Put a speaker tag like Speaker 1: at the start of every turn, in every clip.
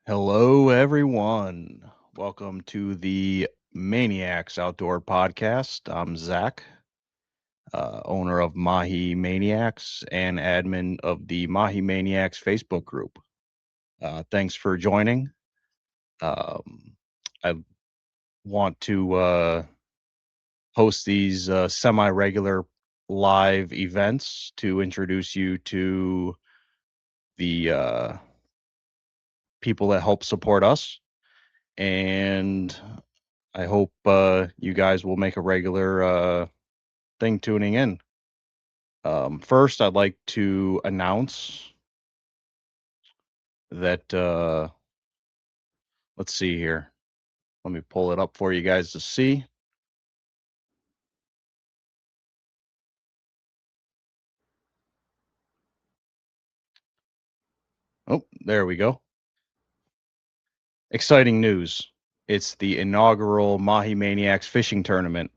Speaker 1: Hello, everyone. Welcome to the Maniacs Outdoor Podcast. I'm Zach, owner of Mahi Maniacs and admin of the Mahi Maniacs Facebook group. Thanks for joining. Um, I want to host these semi regular live events to introduce you to the people that help support us. And I hope you guys will make a regular thing tuning in. First, I'd like to announce that, let's see here. Let me pull it up for you guys to see. Oh, there we go. Exciting news. It's the inaugural Mahi Maniacs Fishing Tournament.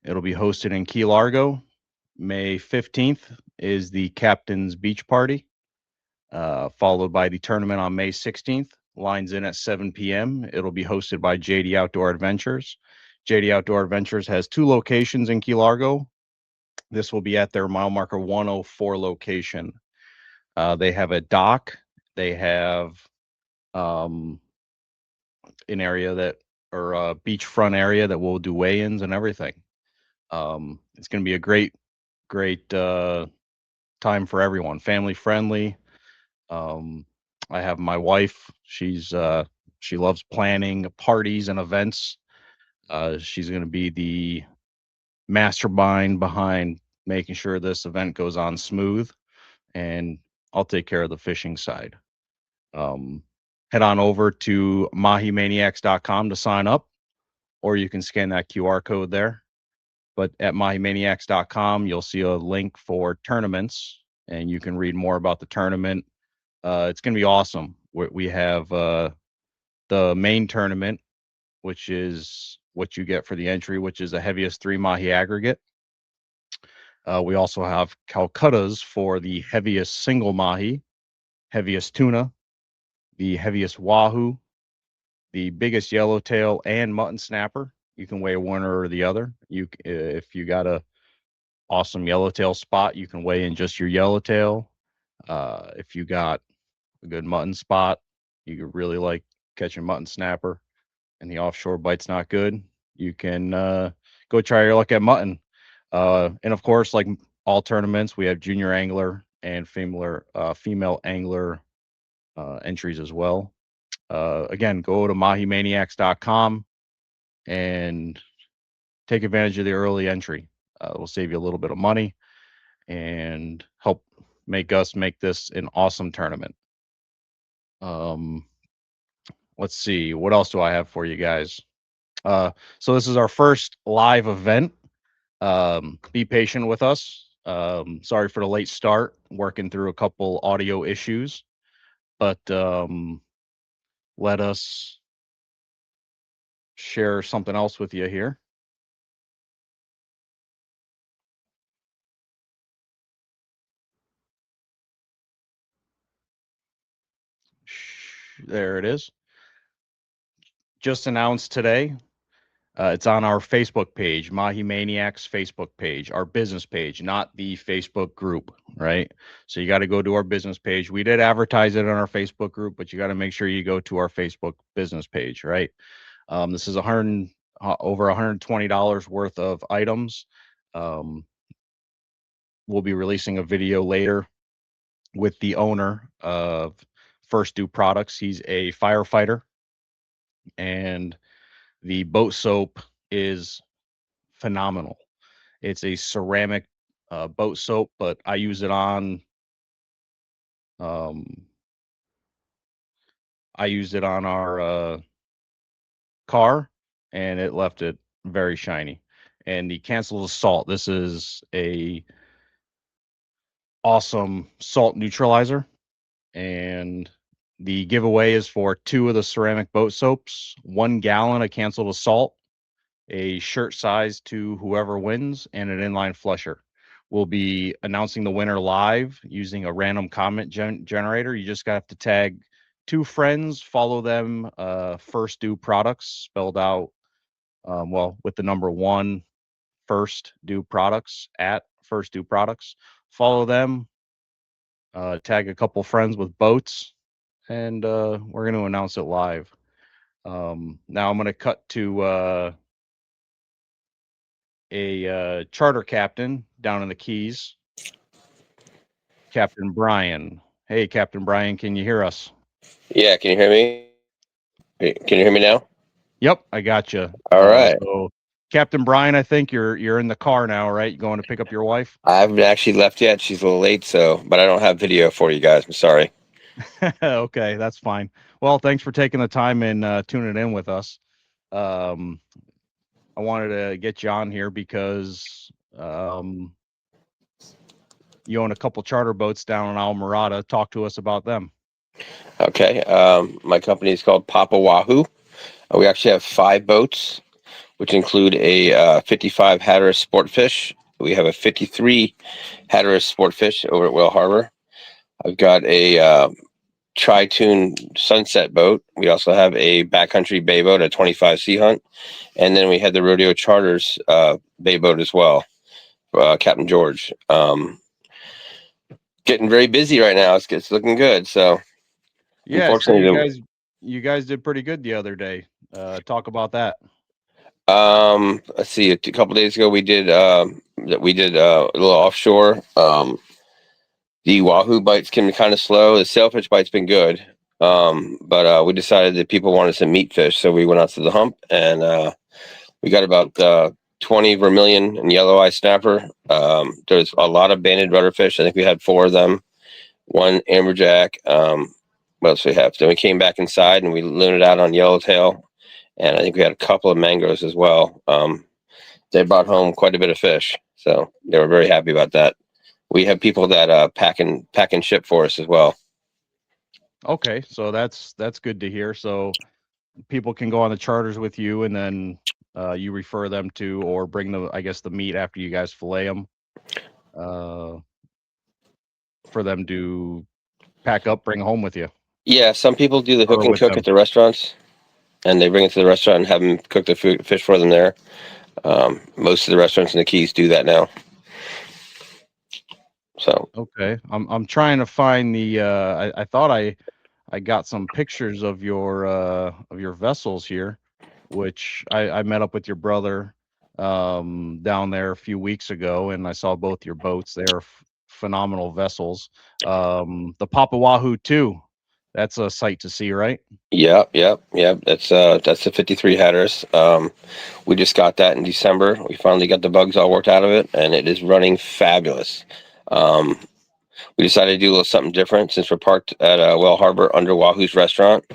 Speaker 1: It'll be hosted in Key Largo. May 15th is the Captain's Beach Party, followed by the tournament on May 16th. Lines in at 7 p.m. It'll be hosted by JD Outdoor Adventures. JD Outdoor Adventures has two locations in Key Largo. This will be at their mile marker 104 location. They have a dock. They have um, an area that, or a beachfront area that will do weigh-ins and everything. It's going to be a great time for everyone. Family friendly. Um, I have my wife. She loves planning parties and events. She's going to be the mastermind behind making sure this event goes on smooth, and I'll take care of the fishing side. Um, Head on over to mahimaniacs.com to sign up, or you can scan that QR code there. But at mahimaniacs.com, you'll see a link for tournaments, and you can read more about the tournament. It's going to be awesome. We have the main tournament, which is what you get for the entry, which is the heaviest 3 Mahi aggregate. We also have Calcuttas for the heaviest single Mahi, heaviest tuna, the heaviest wahoo, the biggest yellowtail, and mutton snapper. You can weigh one or the other. If you got a awesome yellowtail spot, you can weigh in just your yellowtail. If you got a good mutton spot, you could really like catching mutton snapper, and the offshore bite's not good, you can go try your luck at mutton. And of course, like all tournaments, we have junior angler and female angler entries as well. Again, go to mahimaniacs.com and take advantage of the early entry. It will save you a little bit of money and help make this an awesome tournament. Um, let's see, what else do I have for you guys? So this is our first live event. Be patient with us. Sorry for the late start, working through a couple audio issues, but let us share something else with you here. There it is. Just announced today. It's on our Facebook page, Mahi Maniacs Facebook page, our business page, not the Facebook group, right? So you got to go to our business page. We did advertise it on our Facebook group, but you got to make sure you go to our Facebook business page, right? This is over $120 worth of items. Um, we'll be releasing a video later with the owner of First Do Products. He's a firefighter, and the boat soap is phenomenal. It's a ceramic boat soap, but um, I used it on our car, and it left it very shiny. And the cancelled salt. This is a awesome salt neutralizer, and the giveaway is for 2 of the ceramic boat soaps, 1 gallon of canceled salt, a shirt size to whoever wins, and an inline flusher. We'll be announcing the winner live using a random comment generator. You just have to tag two friends. Follow them. First Do Products, spelled out with the number one. First Do Products at First Do Products. Follow them. Tag a couple friends with boats, and we're going to announce it live. Now I'm going to cut to a charter captain down in the Keys, Captain Brian. Hey, Captain Brian, can you hear us?
Speaker 2: Yeah, can you hear me? Can you hear me now?
Speaker 1: Yep, I got you.
Speaker 2: All right.
Speaker 1: So, Captain Brian, I think you're in the car now, right? You going to pick up your wife?
Speaker 2: I haven't actually left yet. She's a little late, but I don't have video for you guys. I'm sorry.
Speaker 1: Okay, that's fine. Well, thanks for taking the time and tuning in with us. Um, I wanted to get you on here because you own a couple charter boats down in Almirada. Talk to us about them.
Speaker 2: Okay. My company is called Papa Wahoo. We actually have 5 boats, which include a 55 Hatteras Sportfish. We have a 53 Hatteras Sportfish over at Whale Harbor. I've got a Tri-Tune Sunset boat. We also have a backcountry bay boat, a 25 Sea Hunt, and then we had the Rodeo Charters bay boat as well, Captain George. Getting very busy right now. It's looking good. So
Speaker 1: Yeah, I see
Speaker 2: unfortunately,
Speaker 1: you guys did pretty good the other day. Talk about that.
Speaker 2: let's see. A couple days ago, we did a little offshore. The wahoo bites can be kind of slow. The sailfish bite's been good, but we decided that people wanted some meat fish, so we went out to the hump and we got about 20 vermilion and yellow eye snapper. There's a lot of banded rudderfish. I think we had 4 of them. One amberjack. What else we have? Then we came back inside and we looned out on yellowtail, and I think we had a couple of mangroves as well. They brought home quite a bit of fish, so they were very happy about that. We have people that pack and ship for us as well.
Speaker 1: Okay, so that's good to hear. So people can go on the charters with you, and then you refer them to, or bring the meat after you guys fillet them, uh, for them to pack up, bring home with you
Speaker 2: Yeah, some people do the hook
Speaker 1: or
Speaker 2: and
Speaker 1: with
Speaker 2: cook at
Speaker 1: them.
Speaker 2: the restaurants, and they bring it to the restaurant and have them cook the fish for them there. Most of the restaurants in the Keys do that now. So
Speaker 1: Okay, I'm trying to find the. I thought I got some pictures of your vessels here, which I met up with your brother down there a few weeks ago, and I saw both your boats. They're phenomenal vessels. The Papa Wahoo too. That's a sight to see, right?
Speaker 2: yeah. That's the 53 Hatteras. We just got that in December. We finally got the bugs all worked out of it, and it is running fabulous. Um, we decided to do a little something different since we're parked at Whale Harbor under Wahoo's restaurant.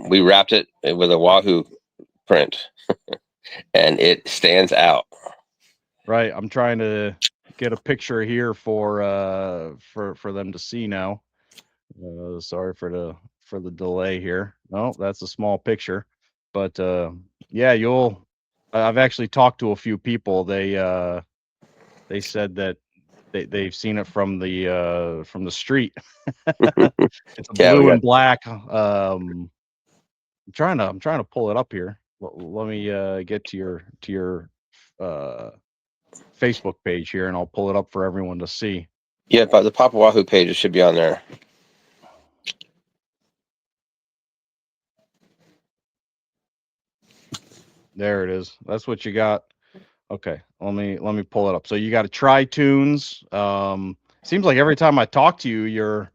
Speaker 2: We wrapped it with a Wahoo print, and it stands out.
Speaker 1: Right. I'm trying to get a picture here for them to see now. Sorry for the delay here. No, that's a small picture, but yeah, I've actually talked to a few people. They said that they've seen it from the street. It's a
Speaker 2: Yeah, we
Speaker 1: blue
Speaker 2: got.
Speaker 1: and black. I'm trying to pull it up here. Let me get to your uh Facebook page here, and I'll pull it up for everyone to see.
Speaker 2: Yeah, but the Papa Wahoo page should be on there.
Speaker 1: There it is. That's what you got. Okay, let me pull it up. So you got a Tri-Tunes. Seems like every time I talk to you, you're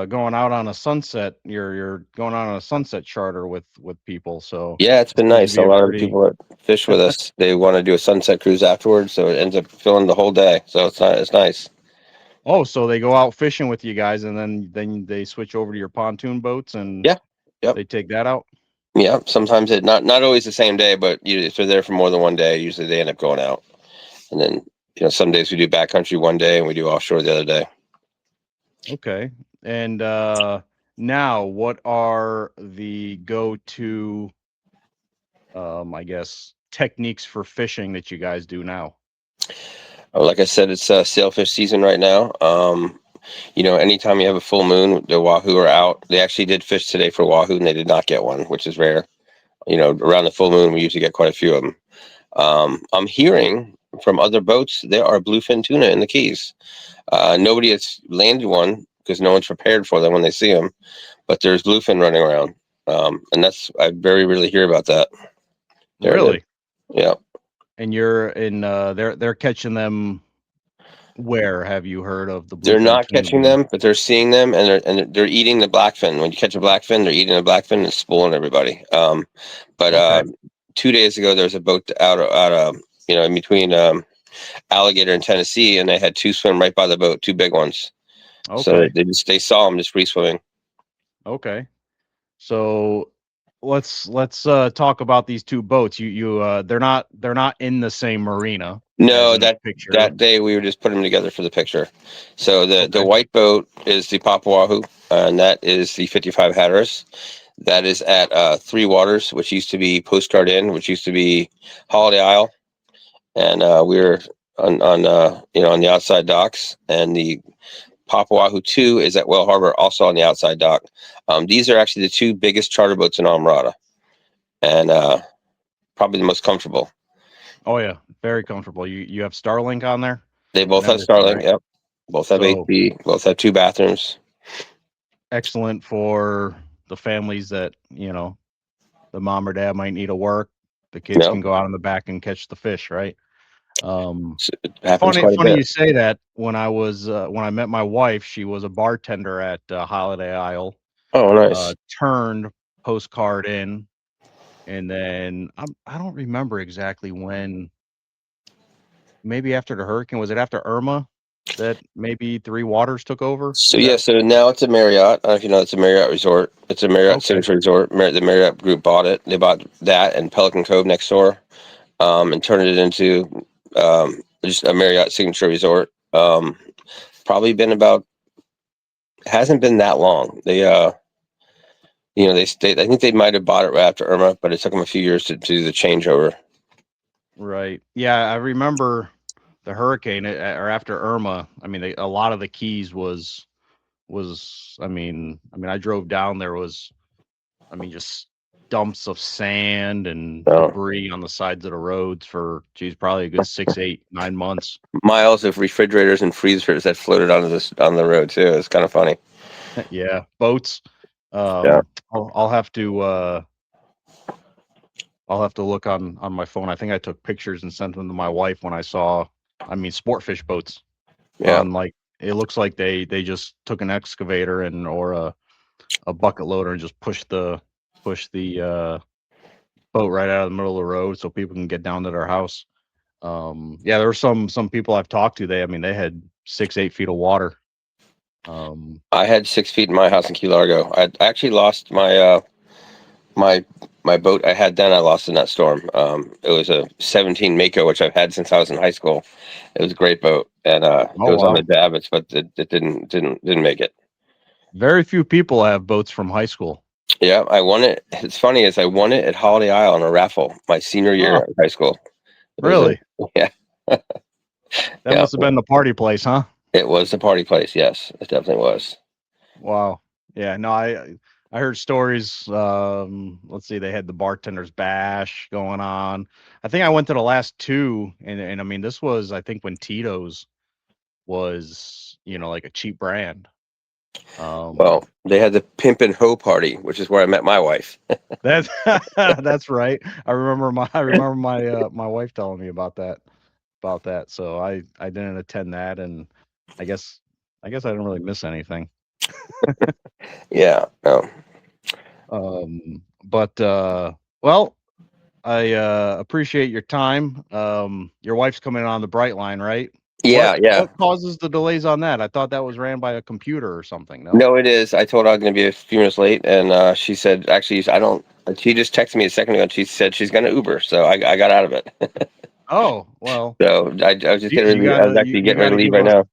Speaker 1: going out on a sunset. You're going out on a sunset charter with people. So
Speaker 2: Yeah, it's
Speaker 1: it
Speaker 2: been
Speaker 1: seems to
Speaker 2: nice.
Speaker 1: be
Speaker 2: A
Speaker 1: a
Speaker 2: lot of the
Speaker 1: pretty.
Speaker 2: people that fish with us, they want to do a sunset cruise afterwards, so it ends up filling the whole day. So it's nice.
Speaker 1: Oh, so they go out fishing with you guys, and then they switch over to your pontoon boats, and
Speaker 2: Yeah, yep,
Speaker 1: they take that out.
Speaker 2: yeah. Sometimes it not always the same day, but if they're there for more than one day, usually they end up going out. And then some days we do backcountry one day and we do offshore the other day.
Speaker 1: Okay. And now, what are the go-to, I guess, techniques for fishing that you guys do now?
Speaker 2: Like I said, it's sailfish season right now. anytime you have a full moon, the wahoo are out. They actually did fish today for wahoo, and they did not get one, which is rare. Around the full moon, we usually get quite a few of them. I'm hearing from other boats there are bluefin tuna in the Keys. Nobody has landed one because no one's prepared for them when they see them, but there's bluefin running around, and I very rarely hear about that. There it is.
Speaker 1: Really?
Speaker 2: Yeah.
Speaker 1: And you're in they're catching them. Where have you heard of the
Speaker 2: They're
Speaker 1: bluefin
Speaker 2: not
Speaker 1: tuna
Speaker 2: catching
Speaker 1: being?
Speaker 2: them, but they're seeing them, and they're eating the blackfin. When you catch a blackfin, they're eating a blackfin and spooling everybody. But
Speaker 1: Okay.
Speaker 2: 2 days ago, there was a boat out of in between Alligator and Tennessee, and they had two swim right by the boat, two big ones. So
Speaker 1: Okay.
Speaker 2: they saw them just free swimming.
Speaker 1: Okay. So let's talk about these two boats. They're not in the same marina as
Speaker 2: No,
Speaker 1: in the
Speaker 2: that
Speaker 1: picture.
Speaker 2: day we were just putting them together for the picture. So the
Speaker 1: Okay.
Speaker 2: white boat is the Papawahu, and that is the 55 Hatteras. That is at Three Waters, which used to be Postcard Inn, which used to be Holiday Isle, and we're on the outside docks. And the Papawahu 2 is at Whale Harbor, also on the outside dock. These are actually the two biggest charter boats in Almirada, and probably the most comfortable.
Speaker 1: Oh yeah, very comfortable. You have Starlink on there
Speaker 2: They
Speaker 1: and
Speaker 2: both have
Speaker 1: everything,
Speaker 2: Starlink.
Speaker 1: right?
Speaker 2: Yep, both have
Speaker 1: So
Speaker 2: AC. Both have two bathrooms.
Speaker 1: excellent for the families that, the mom or dad might need to work. The kids
Speaker 2: No,
Speaker 1: can go out in the back and catch the fish, right?
Speaker 2: it happens
Speaker 1: Funny
Speaker 2: quite a
Speaker 1: funny
Speaker 2: bit.
Speaker 1: you say that. When I met my wife, she was a bartender at Holiday Isle,
Speaker 2: Oh, nice.
Speaker 1: turned Postcard in, and then I don't remember exactly when. Maybe after the hurricane, was it after Irma that maybe Three Waters took over?
Speaker 2: So
Speaker 1: Is
Speaker 2: yeah,
Speaker 1: that
Speaker 2: so now it's a Marriott. I don't know if you know it's a Marriott resort. It's a Marriott
Speaker 1: okay?
Speaker 2: Signature Resort. The Marriott Group bought it. They bought that and Pelican Cove next door, and turned it into just a Marriott Signature Resort. Probably been about hasn't been that long. They stayed. I think they might have bought it right after Irma, but it took them a few years to do the changeover.
Speaker 1: Right. Yeah, I remember the hurricane or after Irma. I mean, a lot of the Keys was. I mean, I drove down. There was, just dumps of sand and
Speaker 2: So
Speaker 1: debris on the sides of the roads for, geez, probably a good 6, 8, 9 months.
Speaker 2: miles of refrigerators and freezers that floated on the road too. It's kind of funny.
Speaker 1: Yeah, boats.
Speaker 2: Yeah.
Speaker 1: I'll have to. I'll have to look on my phone. I think I took pictures and sent them to my wife when I saw, sport fish boats
Speaker 2: Yeah.
Speaker 1: on, like, it looks like they just took an excavator or a bucket loader and just push the boat right out of the middle of the road so people can get down to their house. Yeah, there were some people I've talked to. They had 6, 8 feet of water.
Speaker 2: I had 6 feet in my house in Key Largo. I actually lost my my boat I had then. I lost in that storm. It was a 17 Mako, which I've had since I was in high school. It was a great boat, and it
Speaker 1: Oh
Speaker 2: was on the
Speaker 1: wow,
Speaker 2: davits, but it didn't make it.
Speaker 1: very few people have boats from high school.
Speaker 2: Yeah, I won it. It's funny is I won it at Holiday Isle on a raffle my senior year
Speaker 1: Oh,
Speaker 2: of high school. It was a
Speaker 1: really?
Speaker 2: yeah
Speaker 1: That
Speaker 2: yeah.
Speaker 1: must have been the party place, huh?
Speaker 2: It was the party place. Yes, it definitely was.
Speaker 1: Wow. Yeah, no, I heard stories. Let's see, they had the bartender's bash going on. I think I went to the last two, and I mean, this was, I think, when Tito's was, like a cheap brand.
Speaker 2: Well,
Speaker 1: Um,
Speaker 2: they had the pimp and hoe party, which is where I met my wife.
Speaker 1: that's that's right. I remember my wife telling me about that. So I didn't attend that, and I guess I guess I didn't really miss anything.
Speaker 2: Yeah. No.
Speaker 1: But well, I appreciate your time. Your wife's coming on the Bright Line, right?
Speaker 2: Yeah. Yeah.
Speaker 1: What causes the delays on that? I thought that was ran by a computer or something. No.
Speaker 2: No, it is. I told her I was going to be a few minutes late, and she said, actually, I don't. She just texted me a second ago, and she said she's going to Uber, so I got out of it.
Speaker 1: Oh well,
Speaker 2: So I was just
Speaker 1: geez,
Speaker 2: getting. I was actually
Speaker 1: you
Speaker 2: getting ready
Speaker 1: gotta
Speaker 2: to leave
Speaker 1: give
Speaker 2: right
Speaker 1: us
Speaker 2: now.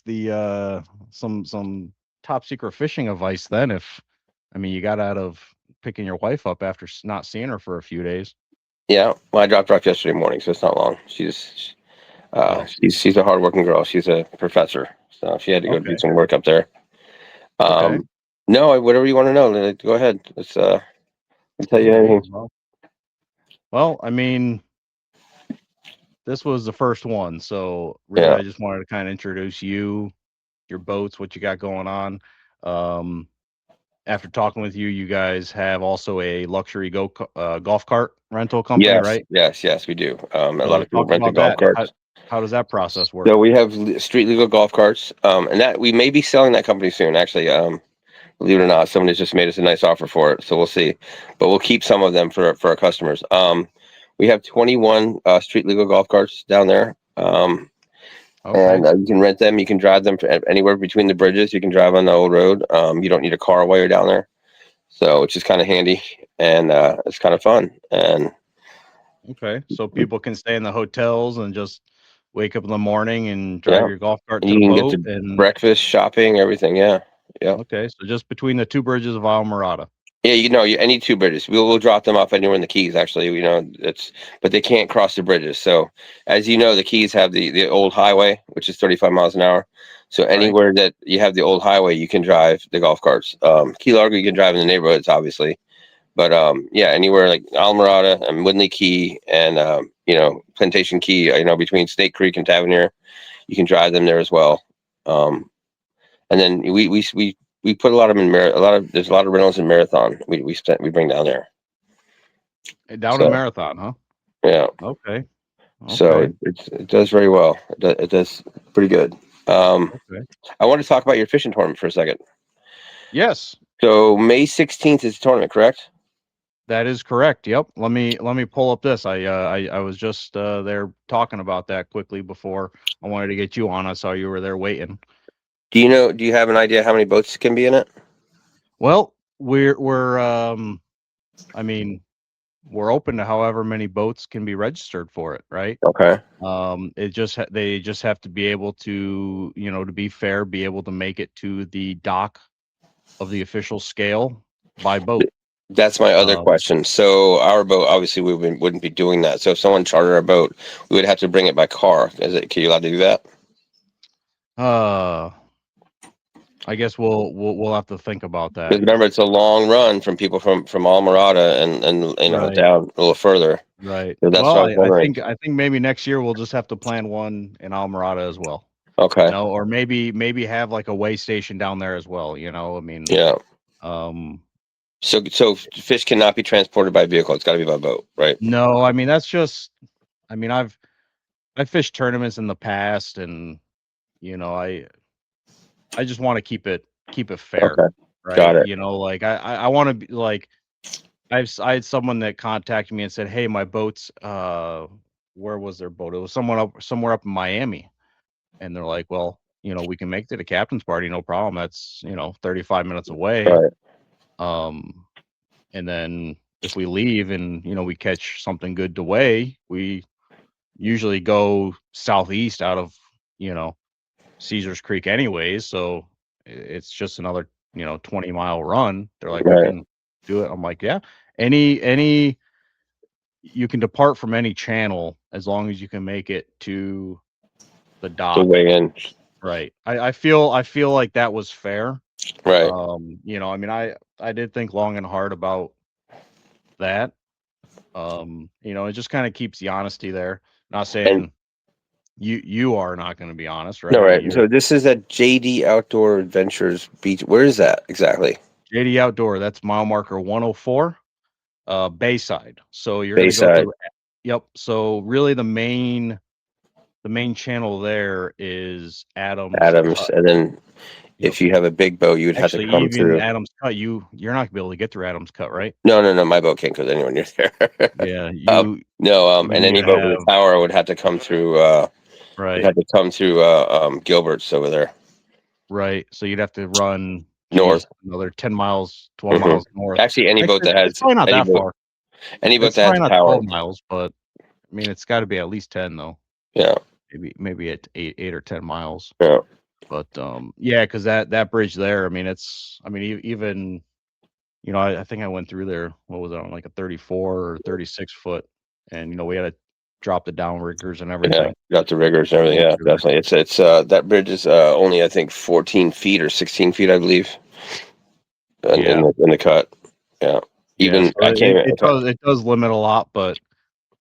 Speaker 1: the some top secret fishing advice then. If you got out of picking your wife up after not seeing her for a few days.
Speaker 2: Yeah, well, I dropped her off yesterday morning, so it's not long.
Speaker 1: Oh,
Speaker 2: She's a hardworking girl. She's a professor. So she had to go do
Speaker 1: Okay.
Speaker 2: some work up there.
Speaker 1: Okay.
Speaker 2: No, whatever you want to know, go ahead. I'll tell you
Speaker 1: Okay.
Speaker 2: anything.
Speaker 1: Well, I mean, this was the first one, so really,
Speaker 2: Yeah.
Speaker 1: I just wanted to kind of introduce you, your boats, what you got going on. Um, After talking with you, you guys have also a luxury golf cart rental company,
Speaker 2: Yes,
Speaker 1: right?
Speaker 2: yes, yes, we do. A lot
Speaker 1: So
Speaker 2: of people
Speaker 1: talk
Speaker 2: rent the
Speaker 1: about
Speaker 2: golf
Speaker 1: that. How,
Speaker 2: carts.
Speaker 1: how does that process
Speaker 2: So
Speaker 1: work?
Speaker 2: we have street legal golf carts, and that we may be selling that company soon. Actually, believe it or not, someone has just made us a nice offer for it, so we'll see. But we'll keep some of them for our customers. We have 21 street legal golf carts down there,
Speaker 1: Okay.
Speaker 2: and you can rent them. You can drive them anywhere between the bridges. You can drive on the old road. You don't need a car while you're down there, so which is kind of handy, and it's kind of fun. And
Speaker 1: Okay. So people can stay in the hotels and just wake up in the morning and drive
Speaker 2: yeah,
Speaker 1: your golf cart
Speaker 2: and
Speaker 1: to
Speaker 2: you
Speaker 1: the
Speaker 2: can get
Speaker 1: boat
Speaker 2: to
Speaker 1: and
Speaker 2: breakfast, shopping, everything. Yeah, yeah.
Speaker 1: okay. So just between the two bridges of Almirada.
Speaker 2: Yeah, any two bridges. We'll drop them off anywhere in the Keys. Actually, it's but they can't cross the bridges. So, as you know, the Keys have the old highway, which is 35 miles an hour. So
Speaker 1: Right.
Speaker 2: anywhere that you have the old highway, you can drive the golf carts. Key Largo, you can drive in the neighborhoods, obviously, but yeah, anywhere like Almirada and Woodley Key and Plantation Key, between Snake Creek and Tavernier, you can drive them there as well. Um, and then we put a lot of them in there's a lot of rentals in Marathon. We bring down there.
Speaker 1: Down in
Speaker 2: So
Speaker 1: Marathon, huh?
Speaker 2: yeah,
Speaker 1: Okay.
Speaker 2: so
Speaker 1: Okay.
Speaker 2: it does very well. It does pretty good. Um,
Speaker 1: Okay.
Speaker 2: I want to talk about your fishing tournament for a second.
Speaker 1: Yes,
Speaker 2: So May 16th is the tournament, correct?
Speaker 1: that is correct. Yep. Let me pull up this. I was just there talking about that quickly before I wanted to get you on. I saw you were there waiting.
Speaker 2: Do you have an idea how many boats can be in it?
Speaker 1: Well, we're I mean, we're open to however many boats can be registered for it, right?
Speaker 2: Okay.
Speaker 1: They just have to be able to, to be fair, be able to make it to the dock of the official scale by boat.
Speaker 2: That's my other
Speaker 1: Um,
Speaker 2: question. So our boat, obviously, wouldn't be doing that. So if someone chartered our boat, we would have to bring it by car. Can you allowed to do that?
Speaker 1: uh, I guess we'll have to think about
Speaker 2: Because
Speaker 1: that.
Speaker 2: remember, it's a long run from people from Almirada and
Speaker 1: Right,
Speaker 2: down a little further.
Speaker 1: right.
Speaker 2: So that's
Speaker 1: Well,
Speaker 2: what I was wondering.
Speaker 1: I think maybe next year we'll just have to plan one in Almirada as well.
Speaker 2: Okay.
Speaker 1: Or maybe have like a way station down there as well. I mean,
Speaker 2: Yeah.
Speaker 1: um,
Speaker 2: So fish cannot be transported by vehicle. It's got to be by boat, right?
Speaker 1: no, I mean that's just. I mean, I fished tournaments in the past, and you know, I just want to keep it fair,
Speaker 2: Okay.
Speaker 1: right?
Speaker 2: Got it.
Speaker 1: Like I want to be like I had someone that contacted me and said, "Hey, my boat's where was their boat? It was somewhere up in Miami." And they're like, "Well, we can make it to captain's party, no problem. That's, 35 minutes away."
Speaker 2: Right.
Speaker 1: Um and then if we leave and, we catch something good to weigh, we usually go southeast out of, you know, Caesar's Creek anyways, so it's just another, 20-mile run. They're like, "We
Speaker 2: Right.
Speaker 1: can do it." I'm like, "Yeah. Any you can depart from any channel as long as you can make it to the
Speaker 2: To
Speaker 1: dock."
Speaker 2: weigh in.
Speaker 1: Right. I feel like that was fair.
Speaker 2: Right.
Speaker 1: I mean, I did think long and hard about that. It just kind of keeps the honesty there. Not
Speaker 2: And
Speaker 1: saying you are not going to be honest,
Speaker 2: no,
Speaker 1: right? I mean,
Speaker 2: right.
Speaker 1: you're
Speaker 2: So this is at JD Outdoor Adventures Beach. Where is that exactly?
Speaker 1: JD Outdoor. That's mile marker 104, Bayside. So you're going to go
Speaker 2: Bayside,
Speaker 1: through. Yep. So really, the main channel there is Adams
Speaker 2: Adams,
Speaker 1: Cut.
Speaker 2: and then
Speaker 1: Yep.
Speaker 2: if you have a big boat, you would have to
Speaker 1: Actually,
Speaker 2: come
Speaker 1: even
Speaker 2: through.
Speaker 1: Adams Cut, you're not gonna be able to get through Adams Cut, right?
Speaker 2: No, no, no. My boat can't go anywhere near there.
Speaker 1: Yeah,
Speaker 2: um, no.
Speaker 1: you
Speaker 2: And
Speaker 1: need
Speaker 2: any
Speaker 1: to
Speaker 2: boat with a
Speaker 1: have
Speaker 2: tower would have to come through. Would
Speaker 1: right,
Speaker 2: have to come through Gilbert's over there
Speaker 1: right. So you'd have to run,
Speaker 2: north.
Speaker 1: geez, another 10 miles, 12
Speaker 2: hmm
Speaker 1: miles north.
Speaker 2: Actually,
Speaker 1: Actually, it's probably not that far.
Speaker 2: any boat
Speaker 1: It's
Speaker 2: that has
Speaker 1: probably
Speaker 2: a
Speaker 1: not
Speaker 2: tower.
Speaker 1: 12 miles, but I mean, it's got to be at least 10 though.
Speaker 2: Yeah,
Speaker 1: Maybe at 8 or 10 miles.
Speaker 2: yeah.
Speaker 1: But yeah, because that bridge there, I mean, even I think I went through there. What was it on like a 34 or 36 foot, and we had drop the downriggers and
Speaker 2: Yeah,
Speaker 1: everything.
Speaker 2: got the riggers and
Speaker 1: Go
Speaker 2: everything.
Speaker 1: up
Speaker 2: Yeah,
Speaker 1: the river.
Speaker 2: definitely. It's that bridge is only, I think, 14 feet or 16 feet, I believe,
Speaker 1: Yeah,
Speaker 2: in the cut. Yeah,
Speaker 1: yeah.
Speaker 2: even
Speaker 1: So
Speaker 2: I can't.
Speaker 1: it does limit a lot, but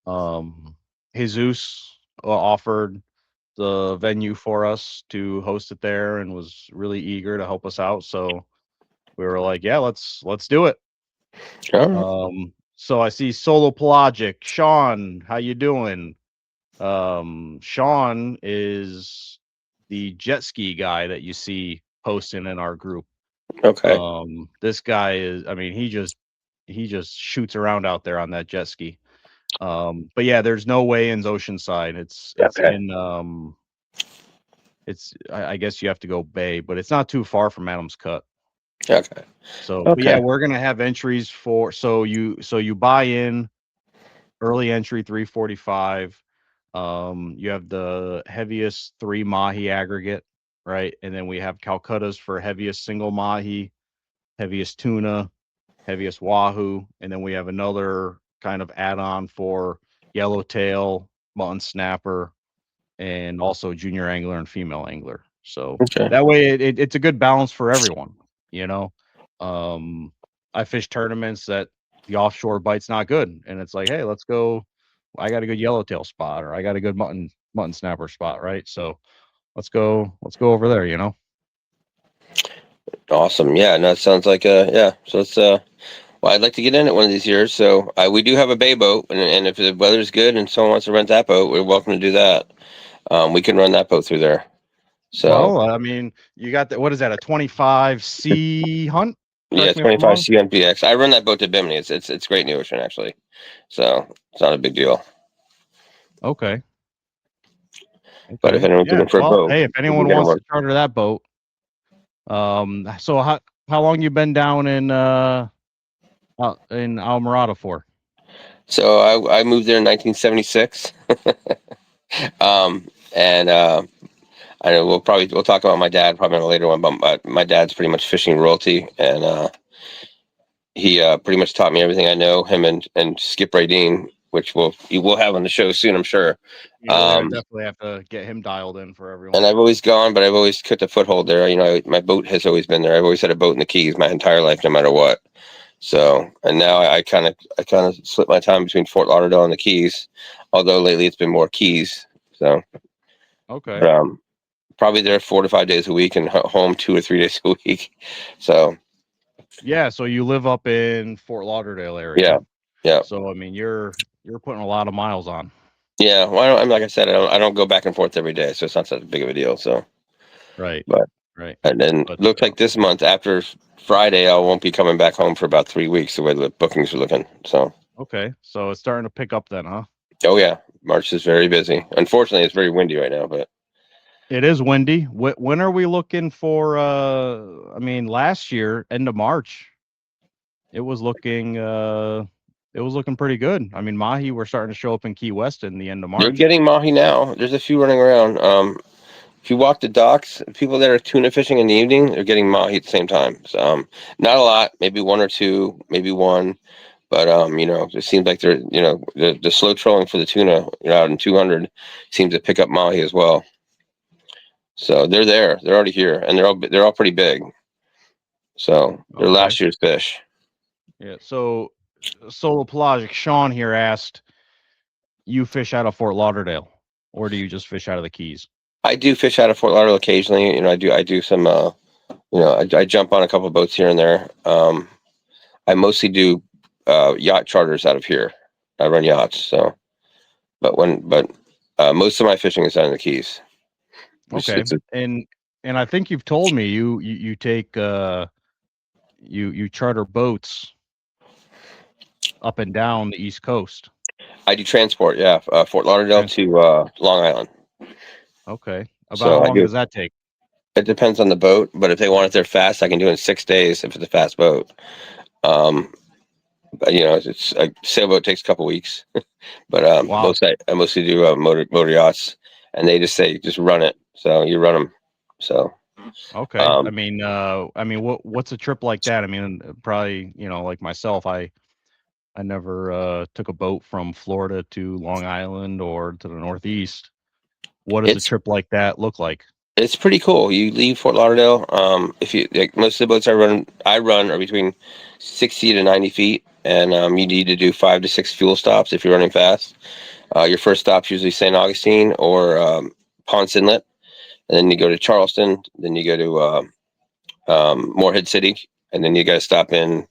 Speaker 1: um, Jesus offered the venue for us to host it there and was really eager to help us out. So we were like, yeah, let's do it.
Speaker 2: All right.
Speaker 1: So I see Solo Pelagic, Sean, how you doing? Sean is the jet ski guy that you see posting in our group.
Speaker 2: Okay.
Speaker 1: This guy is, I mean, he just shoots around out there on that jet ski. But yeah, there's no weigh-ins Oceanside. It's
Speaker 2: Okay.
Speaker 1: in I guess you have to go Bay, but it's not too far from Adams Cut.
Speaker 2: Okay.
Speaker 1: So, but yeah,
Speaker 2: Okay.
Speaker 1: we're gonna have entries for so you buy in early entry 345. You have the heviest 3 Mahi aggregate, right? And then we have Calcuttas for heaviest single Mahi, heaviest tuna, heaviest wahoo, and then we have another kind of add-on for yellowtail, mutton snapper, and also junior angler and female angler. So
Speaker 2: Okay.
Speaker 1: that way it's a good balance for everyone, you know. Um, I fish tournaments that the offshore bite's not good, and it's like, hey, let's go. I got a good yellowtail spot, or I got a good mutton snapper spot, right? So let's go over there, you know.
Speaker 2: Awesome. Yeah. No, it sounds like yeah. So it's well, I'd like to get in it one of these years. So we do have a bay boat, and if the weather's good and someone wants to rent that boat, we're welcome to do that. We can run that boat through there. So
Speaker 1: Well, I mean, you got what is that, a 25C hunt?
Speaker 2: yeah,
Speaker 1: Correct me if I'm
Speaker 2: 25
Speaker 1: wrong.
Speaker 2: CMPX. I run that boat to Bimini. It's great in the ocean actually. So it's not a big deal.
Speaker 1: Okay.
Speaker 2: But if
Speaker 1: Okay.
Speaker 2: anyone's
Speaker 1: Yeah.
Speaker 2: looking for a
Speaker 1: Well,
Speaker 2: boat,
Speaker 1: hey, if
Speaker 2: we can
Speaker 1: anyone
Speaker 2: get them
Speaker 1: wants
Speaker 2: work.
Speaker 1: to charter that boat, so how long you been down in Almirada for?
Speaker 2: So I moved there in 1976. And I know we'll talk about my dad probably on a later one, but my dad's pretty much fishing royalty, and he pretty much taught me everything I know. Him and Skip Radine, which we'll have on the show soon, I'm sure.
Speaker 1: Yeah, we're gonna
Speaker 2: Um,
Speaker 1: definitely have to get him dialed in for
Speaker 2: and
Speaker 1: everyone.
Speaker 2: I've always gone, but I've always kept a foothold there. You know, my boat has always been there. I've always had a boat in the Keys my entire life, no matter what. So, and now I kind of split my time between Fort Lauderdale and the Keys, although lately it's been more Keys. So,
Speaker 1: Okay.
Speaker 2: but probably there 4 to 5 days a week and home 2 or 3 days a week. So,
Speaker 1: Yeah, so you live up in Fort Lauderdale
Speaker 2: yeah,
Speaker 1: area.
Speaker 2: yeah.
Speaker 1: So I mean, you're putting a lot of miles on.
Speaker 2: Yeah, well, I'm like I said, I don't go back and forth every day, so it's not such big of a deal. So,
Speaker 1: Right.
Speaker 2: but
Speaker 1: Right.
Speaker 2: and then
Speaker 1: But
Speaker 2: looks like this month after Friday, I won't be coming back home for about 3 weeks. The way the bookings are looking. So,
Speaker 1: okay. So it's starting to pick up then, huh?
Speaker 2: oh yeah, March is very busy. Unfortunately, it's very windy right now, but
Speaker 1: It is windy. When are we looking for I mean, last year, end of March, it was looking pretty good. I mean, Mahi were starting to show up in Key West in the end of
Speaker 2: they're
Speaker 1: March.
Speaker 2: getting mahi now. There's a few running around. If you walk the docks, people that are tuna fishing in the evening, they're getting mahi at the same time. So, not a lot, maybe one or two, maybe one. But it seems like they're the slow trolling for the tuna, out in 200 seems to pick up mahi as well. So they're there, they're already here, and they're all pretty big. So they're
Speaker 1: Okay.
Speaker 2: last year's fish.
Speaker 1: Yeah. So Solo Pelagic Sean here asked, you fish out of Fort Lauderdale, or do you just fish out of the Keys?
Speaker 2: I do fish out of Fort Lauderdale occasionally. I do some. I jump on a couple of boats here and there. I mostly do yacht charters out of here. I run yachts, so but most of my fishing is out in the Keys.
Speaker 1: Okay. And I think you've told me you take you charter boats up and down the East Coast.
Speaker 2: I do transport, yeah, Fort Lauderdale
Speaker 1: Transport.
Speaker 2: to Long Island.
Speaker 1: Okay. About
Speaker 2: So
Speaker 1: how
Speaker 2: I
Speaker 1: long
Speaker 2: do.
Speaker 1: does that take?
Speaker 2: It depends on the boat, but if they want it there fast, I can do it in 6 days if it's a fast boat. Um, but it's a sailboat takes a couple weeks, but
Speaker 1: Wow.
Speaker 2: I mostly do motor yachts, and they just say just run it, so you run them. So
Speaker 1: Okay.
Speaker 2: um,
Speaker 1: I mean, what's a trip like that? I mean, probably, like myself, I never took a boat from Florida to Long Island or to the Northeast. What does a
Speaker 2: It's
Speaker 1: trip like that look like?
Speaker 2: it's pretty cool. You leave Fort Lauderdale. If you like, most of the boats I run are between 60 to 90 feet, and you need to do 5 to 6 fuel stops if you're running fast. Your first stop's usually St. Augustine or Ponce Inlet, and then you go to Charleston. Then you go to Morehead City, and then you got to stop in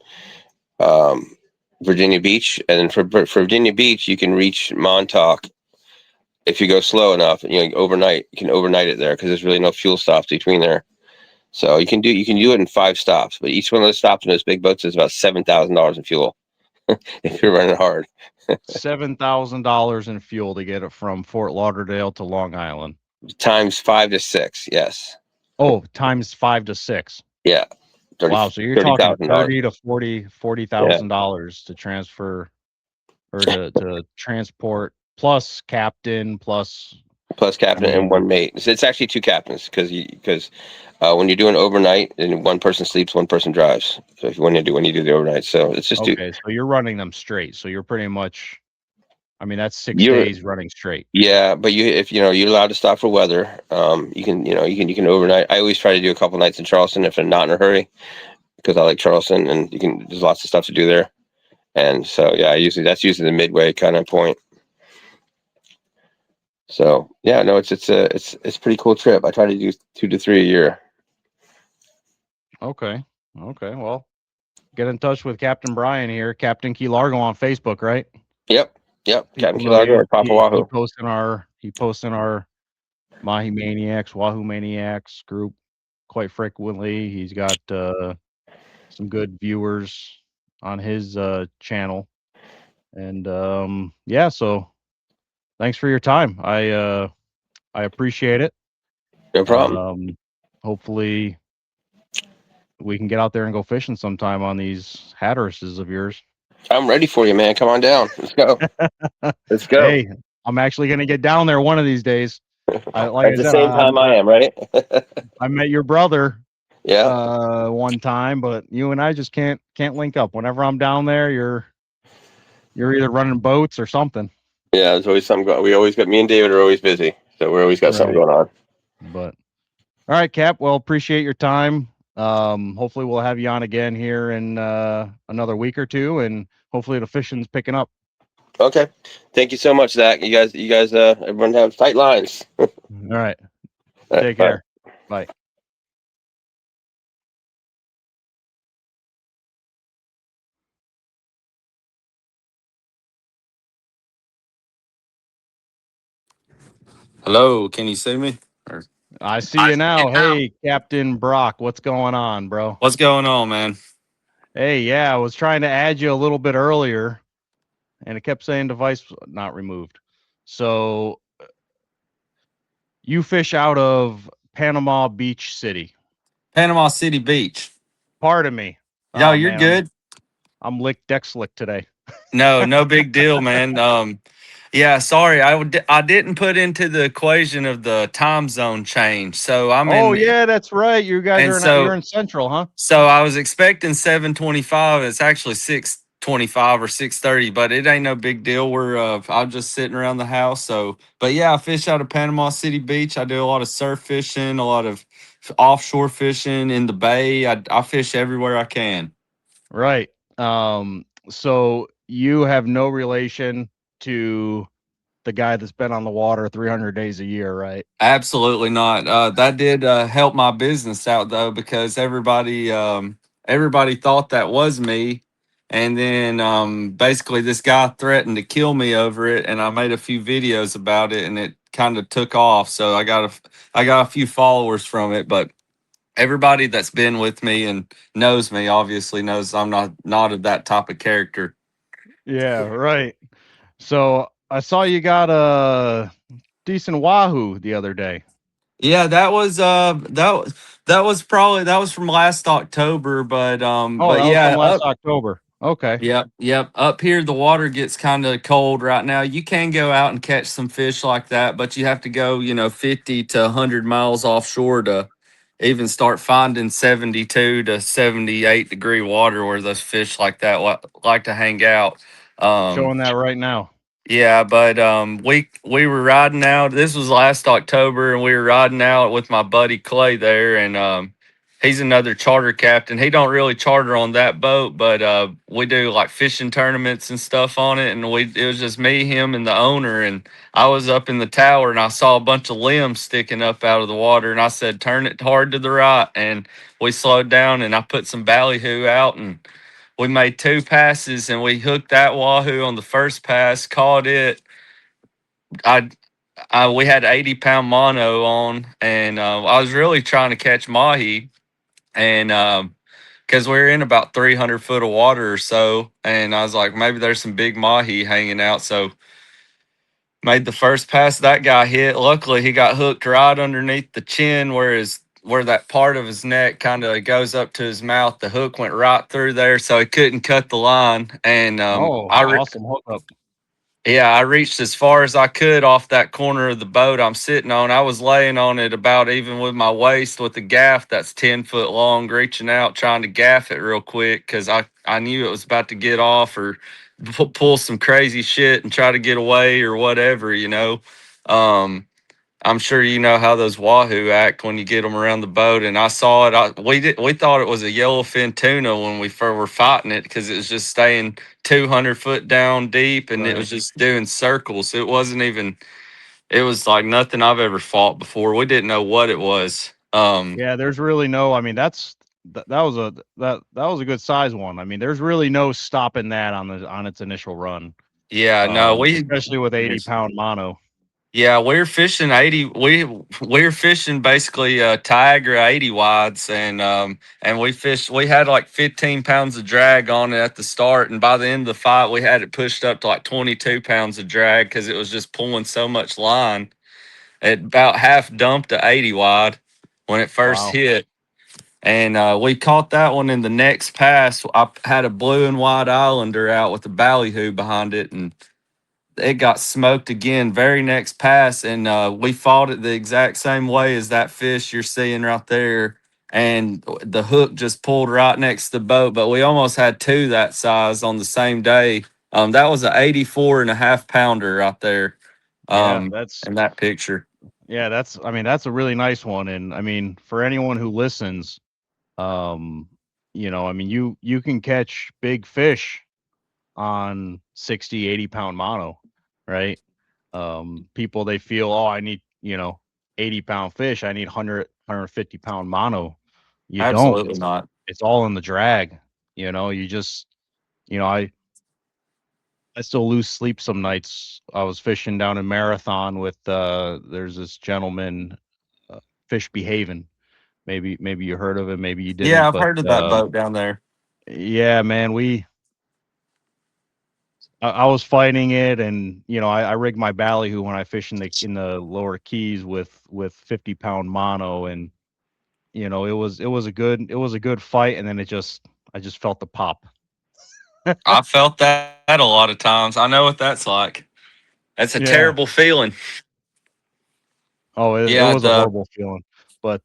Speaker 2: um, Virginia Beach, and then for Virginia Beach, you can reach Montauk if you go slow enough. Overnight. You can overnight it there because there's really no fuel stops between there. So you can do it in 5 stops, but each one of those stops in those big boats is about $7,000 in fuel if you're running hard.
Speaker 1: $7,000 in fuel to get it from Fort Lauderdale to Long Island.
Speaker 2: Times 5 to 6, yes.
Speaker 1: Oh, times 5 to 6.
Speaker 2: Yeah. 30,
Speaker 1: Wow, so you're talking
Speaker 2: $30,000.
Speaker 1: 30 to 40,000 dollars to transfer or to transport plus captain plus.
Speaker 2: Plus
Speaker 1: I
Speaker 2: captain and
Speaker 1: mean,
Speaker 2: one mate. So it's actually 2 captains because when you're doing overnight, then one person sleeps, one person drives. So when you do the overnight, so it's just
Speaker 1: okay, so you're running them straight. So you're pretty much. I mean, that's 6
Speaker 2: you're
Speaker 1: days running straight.
Speaker 2: yeah, but if you're allowed to stop for weather, you can overnight. I always try to do a couple nights in Charleston if I'm not in a hurry because I like Charleston and there's lots of stuff to do there. And so yeah, that's usually the midway kind of point. So yeah, no, it's a pretty cool trip. I try to do 2 to 3 a year.
Speaker 1: Okay. Okay. Well, get in touch with Captain Brian here, Captain Key Largo on Facebook, right?
Speaker 2: Yep, Captain
Speaker 1: People
Speaker 2: Key
Speaker 1: know
Speaker 2: Largo
Speaker 1: you.
Speaker 2: or Papa
Speaker 1: He
Speaker 2: Wahoo.
Speaker 1: posts in our Mahi Maniacs, Wahoo Maniacs group quite frequently. He's got some good viewers on his channel, and yeah. So thanks for your time. I appreciate it.
Speaker 2: No problem.
Speaker 1: Hopefully we can get out there and go fishing sometime on these Hatterases of yours.
Speaker 2: I'm ready for you, man. Come on down. Let's go. Let's go.
Speaker 1: Hey, I'm actually gonna get down there one of these days. Like
Speaker 2: At
Speaker 1: I
Speaker 2: the
Speaker 1: said,
Speaker 2: same time I am, right?
Speaker 1: I met your brother
Speaker 2: Yeah.
Speaker 1: one time, but you and I just can't link up. Whenever I'm down there, you're either running boats or something.
Speaker 2: Yeah, there's always something going. We always got me and David are always busy, so we're always got something
Speaker 1: Right.
Speaker 2: going on.
Speaker 1: But all right, Cap. Well, appreciate your time. Hopefully we'll have you on again here in another week or two, and hopefully the fishing's picking up.
Speaker 2: Okay. Thank you so much, Zach. You guys, everyone have tight lines.
Speaker 1: All right.
Speaker 2: All right,
Speaker 1: Take
Speaker 2: bye.
Speaker 1: care. Bye.
Speaker 3: Hello, can you see me? Or-
Speaker 1: I see you now. Hey, Captain Brock, what's going on, bro?
Speaker 3: What's going on, man?
Speaker 1: Hey, yeah, I was trying to add you a little bit earlier, and it kept saying device not removed. So you fish out of Panama Beach City.
Speaker 3: Panama City Beach.
Speaker 1: Pardon me.
Speaker 3: Yo,
Speaker 1: Oh
Speaker 3: you're
Speaker 1: man,
Speaker 3: good.
Speaker 1: I'm lick deck slick today.
Speaker 3: No big deal, man. Yeah, sorry, I didn't put into the equation of the time zone change. So I'm
Speaker 1: Oh
Speaker 3: in,
Speaker 1: yeah, that's right. You guys
Speaker 3: and
Speaker 1: are not. You're
Speaker 3: so
Speaker 1: in Central, huh?
Speaker 3: so I was expecting 7:25. It's actually 6:25 or 6:30, but it ain't no big deal. I'm just sitting around the house. So, but yeah, I fish out of Panama City Beach. I do a lot of surf fishing, a lot of offshore fishing in the bay. I fish everywhere I can.
Speaker 1: Right. So you have no relation to the guy that's been on the water 300 days a year, right?
Speaker 3: Absolutely not. That did help my business out though, because everybody thought that was me, and then basically this guy threatened to kill me over it, and I made a few videos about it, and it kind of took off. So I got a few followers from it, but everybody that's been with me and knows me obviously knows I'm not of that type of character.
Speaker 1: Yeah, right. So I saw you got a decent wahoo the other day.
Speaker 3: Yeah, that was from last October, but
Speaker 1: Oh, that was from
Speaker 3: yeah,
Speaker 1: last October. Okay.
Speaker 3: yep. Up here the water gets kind of cold right now. You can go out and catch some fish like that, but you have to go, 50 to 100 miles offshore even start finding 72 to 78 degree water where those fish like that like to hang out. Um,
Speaker 1: Showing that right now.
Speaker 3: yeah, but we were riding out. This was last October, and we were riding out with my buddy Clay there, and he's another charter captain. He don't really charter on that boat, but we do like fishing tournaments and stuff on it. And it was just me, him, and the owner. And I was up in the tower, and I saw a bunch of limbs sticking up out of the water, and I said, "Turn it hard to the right." And we slowed down, and I put some ballyhoo out, and we made two passes and we hooked that wahoo on the first pass, caught it. I, we had 80-pound mono on, and I was really trying to catch mahi, and because we were in about 300 foot of water or so, and I was like, maybe there's some big mahi hanging out. So made the first pass that guy hit. Luckily, he got hooked right underneath the chin where that part of his neck kind of goes up to his mouth. The hook went right through there, so he couldn't cut the line. And
Speaker 1: Oh, awesome hookup.
Speaker 3: yeah, I reached as far as I could off that corner of the boat I'm sitting on. I was laying on it about even with my waist with the gaff that's 10 foot long, reaching out, trying to gaff it real quick because I knew it was about to get off or pull some crazy shit and try to get away or whatever, you know. Um, I'm sure you know how those wahoo act when you get them around the boat. And I saw it. We thought it was a yellowfin tuna when we first were fighting it because it was just staying 200 foot down deep and it was just doing circles. It wasn't even. It was like nothing I've ever fought before. We didn't know what it was.
Speaker 1: Yeah, there's really no. I mean, that was a good size one. I mean, there's really no stopping that on its initial run.
Speaker 3: Yeah, no,
Speaker 1: especially with 80-pound mono.
Speaker 3: Yeah, we're fishing 80. We're fishing basically Tiger 80 wides, and we had like 15 pounds of drag on it at the start, and by the end of the fight, we had it pushed up to like 22 pounds of drag because it was just pulling so much line. It about half dumped to 80 wide when it first hit, and we caught that one in the next pass. I had a blue and white islander out with a ballyhoo behind it, and it got smoked again very next pass, and we fought it the exact same way as that fish you're seeing right there, and the hook just pulled right next to the boat, but we almost had two that size on the same day. That was an 84.5 pounder right there. In that picture.
Speaker 1: Yeah, that's a really nice one. And I mean, for anyone who listens, I mean, you can catch big fish on 60, 80-pound mono, right? People, they feel, oh, I need, 80-pound fish. I need 150-pound mono. You
Speaker 3: Absolutely
Speaker 1: don't.
Speaker 3: not.
Speaker 1: It's all in the drag. You just, I still lose sleep some nights. I was fishing down in Marathon with, there's this gentleman, Fish Behaving. Maybe you heard of it, maybe you didn't.
Speaker 3: Yeah, I've
Speaker 1: but
Speaker 3: heard of that boat down there.
Speaker 1: yeah, man, I was fighting it, and I rigged my ballyhoo when I fish in the lower keys with 50-pound mono, and it was a good fight, and then I just felt the pop.
Speaker 3: I felt that a lot of times. I know what that's like. That's a terrible feeling.
Speaker 1: Oh, it was a horrible feeling. But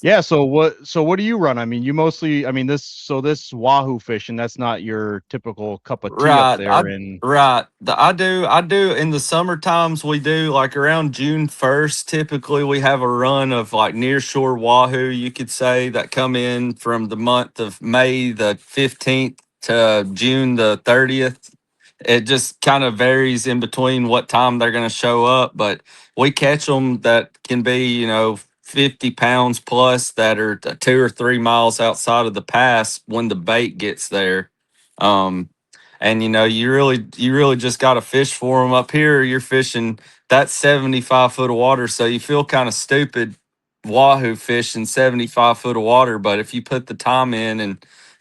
Speaker 1: yeah. So what do you run? I mean, you mostly. I mean, this wahoo fishing. That's not your typical cup of tea up there.
Speaker 3: I do in the summer times. We do like around June 1st. Typically, we have a run of like nearshore wahoo. You could say that come in from the month of May the 15th to June the 30th. It just kind of varies in between what time they're going to show up, but we catch them that can be 50 pounds plus that are 2 or 3 miles outside of the pass when the bait gets there. And you really just got to fish for them. Up here you're fishing that 75 foot of water, so you feel kind of stupid wahoo fishing 75 foot of water, but if you put the time in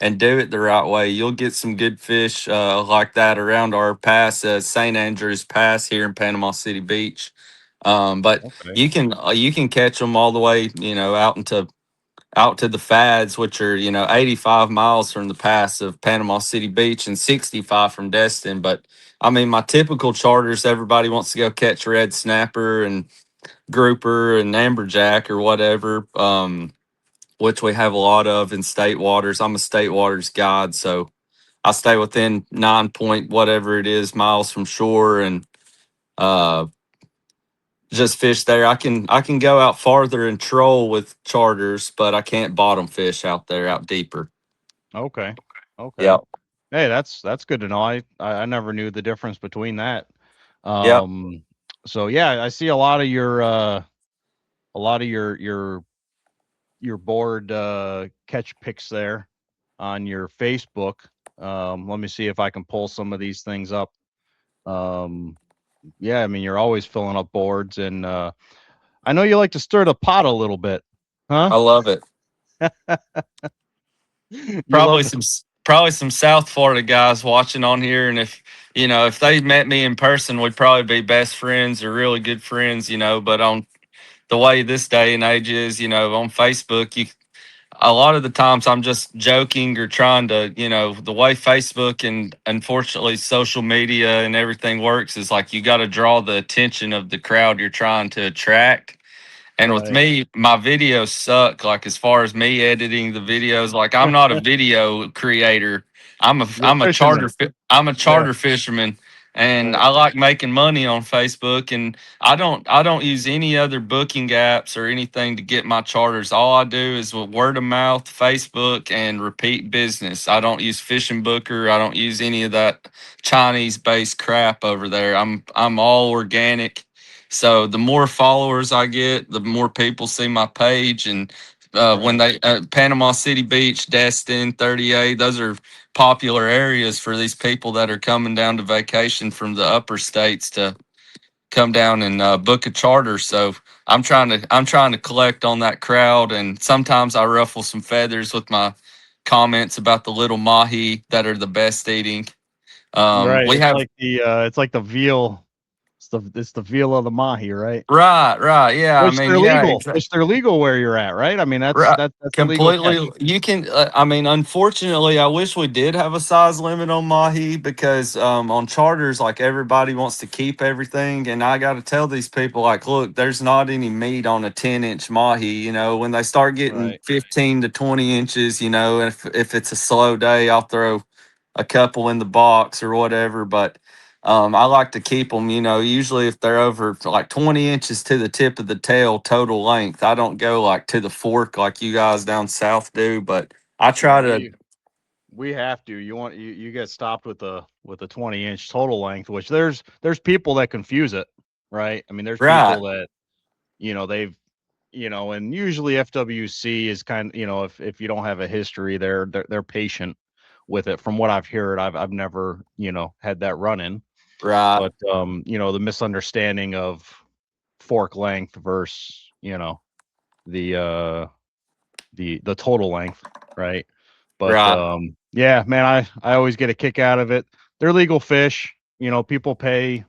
Speaker 3: and do it the right way, you'll get some good fish like that around our pass, St. Andrews Pass here in Panama City Beach. But you can catch them all the way, out to the fads, which are 85 miles from the pass of Panama City Beach and 65 from Destin. But I mean, my typical charters, everybody wants to go catch red snapper and grouper and amberjack or whatever. which we have a lot of in state waters. I'm a state waters guide, so I stay within 9 point whatever it is miles from shore, and uh, just fish there. I can go out farther and troll with charters, but I can't bottom fish out there out deeper.
Speaker 1: Okay. Okay.
Speaker 3: Yep.
Speaker 1: Hey, that's good to know. I never knew the difference between that.
Speaker 3: Yep.
Speaker 1: So yeah, I see a lot of your board catch pics there on your Facebook. Let me see if I can pull some of these things up. Yeah, I mean, you're always filling up boards, and I know you like to stir the pot a little bit, huh?
Speaker 3: I love it.
Speaker 1: You love to,
Speaker 3: Probably some South Florida guys watching on here, and if they met me in person, we'd probably be best friends or really good friends. But on the way this day and age is, on Facebook, a lot of the times I'm just joking or trying to, the way Facebook and unfortunately social media and everything works is like you got to draw the attention of the crowd you're trying to attract. And with
Speaker 1: right.
Speaker 3: me, my videos suck. Like as far as me editing the videos, like I'm not a video creator.
Speaker 1: You're a fisherman.
Speaker 3: I'm a
Speaker 1: Yeah,
Speaker 3: charter fisherman, and
Speaker 1: right.
Speaker 3: I like making money on Facebook. And I don't use any other booking apps or anything to get my charters. All I do is with word of mouth, Facebook, and repeat business. I don't use Fishing Booker. I don't use any of that Chinese based crap over there. I'm all organic. So the more followers I get, the more people see my page. And when
Speaker 1: Right.
Speaker 3: they Panama City Beach, Destin, 38, those are popular areas for these people that are coming down to vacation from the upper states to come down and book a charter. So I'm trying to collect on that crowd, and sometimes I ruffle some feathers with my comments about the little mahi that are the best eating.
Speaker 1: Right.
Speaker 3: We have
Speaker 1: It's like the veal. It's the veal of the mahi, right?
Speaker 3: right, yeah. I
Speaker 1: Which
Speaker 3: mean,
Speaker 1: they're
Speaker 3: yeah,
Speaker 1: legal. Which they're legal where you're at, right? I mean,
Speaker 3: right.
Speaker 1: that's a legal catch.
Speaker 3: Completely. You can, I mean, unfortunately, I wish we did have a size limit on Mahi because on charters, like everybody wants to keep everything. And I got to tell these people, like, look, there's not any meat on a 10-inch Mahi. When they start getting
Speaker 1: Right.
Speaker 3: 15 to 20 inches, if it's a slow day, I'll throw a couple in the box or whatever. But I like to keep them, usually if they're over like 20 inches to the tip of the tail total length. I don't go like to the fork like you guys down south do, but I try
Speaker 1: No,
Speaker 3: to.
Speaker 1: we have to. You get stopped with the 20-inch total length, which there's people that confuse it, right? I mean, there's
Speaker 3: Right,
Speaker 1: people that they've and usually FWC is if you don't have a history, they're patient with it. From what I've heard, I've never had that run in,
Speaker 3: right,
Speaker 1: but the misunderstanding of fork length versus the the total length, right? But
Speaker 3: right.
Speaker 1: yeah, man, I always get a kick out of it. They're legal fish. People pay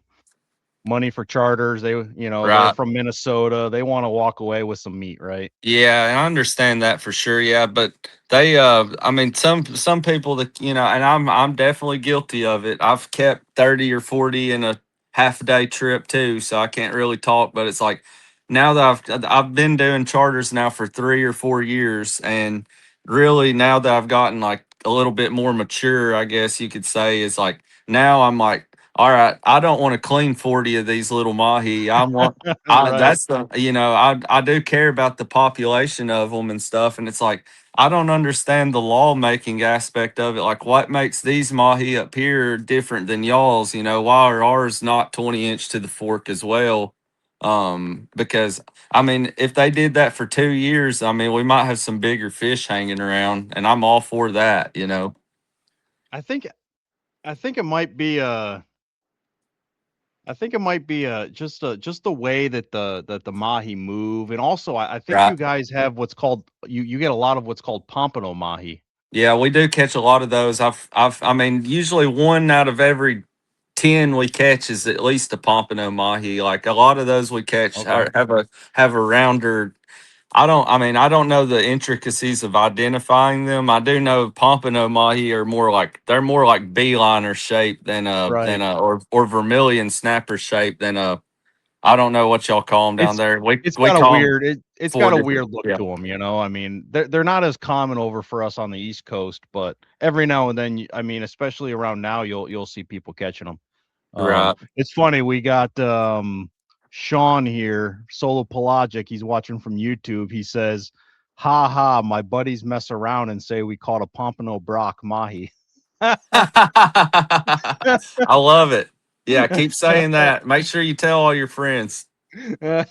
Speaker 1: money for charters. They're
Speaker 3: Right.
Speaker 1: from Minnesota. They want to walk away with some meat, right?
Speaker 3: Yeah, and I understand that for sure. Yeah, but they I mean some people that and I'm definitely guilty of it. I've kept 30 or 40 in a half a day trip too, so I can't really talk, but it's like now that I've been doing charters now for 3 or 4 years, and really now that I've gotten like a little bit more mature, I guess you could say, is like now I'm like, all right, I don't want to clean 40 of these little mahi. I want
Speaker 1: Right.
Speaker 3: that's the I do care about the population of them and stuff, and it's like I don't understand the lawmaking aspect of it. Like, what makes these mahi up here different than y'all's? Why are ours not 20-inch to the fork as well? Because I mean, if they did that for 2 years, I mean, we might have some bigger fish hanging around, and I'm all for that.
Speaker 1: I think I think it might be just the way that the mahi move, and also I think
Speaker 3: Right.
Speaker 1: you guys have what's called you get a lot of what's called pompano mahi.
Speaker 3: Yeah, we do catch a lot of those. I mean, usually one out of every 10 we catch is at least a pompano mahi. Like a lot of those we catch
Speaker 1: Okay.
Speaker 3: have a rounder. I don't know the intricacies of identifying them. I do know pompano mahi are they're more like beeliner shape than
Speaker 1: Right.
Speaker 3: a or vermilion snapper shape than a I don't know what y'all call them down
Speaker 1: It's
Speaker 3: there. We
Speaker 1: it's
Speaker 3: we
Speaker 1: got a
Speaker 3: call them
Speaker 1: weird it's
Speaker 3: Four
Speaker 1: got a
Speaker 3: different.
Speaker 1: weird look
Speaker 3: Yeah.
Speaker 1: to them, you know. I mean, they're not as common over for us on the East Coast, but every now and then, I mean, especially around now, you'll see people catching them.
Speaker 3: Right.
Speaker 1: It's funny. We got Sean here, Solo Pelagic. He's watching from YouTube. He says, "Ha ha, my buddies mess around and say we caught a Pompano Brock Mahi."
Speaker 3: I love it. Yeah, keep saying that. Make sure you tell all your friends. That's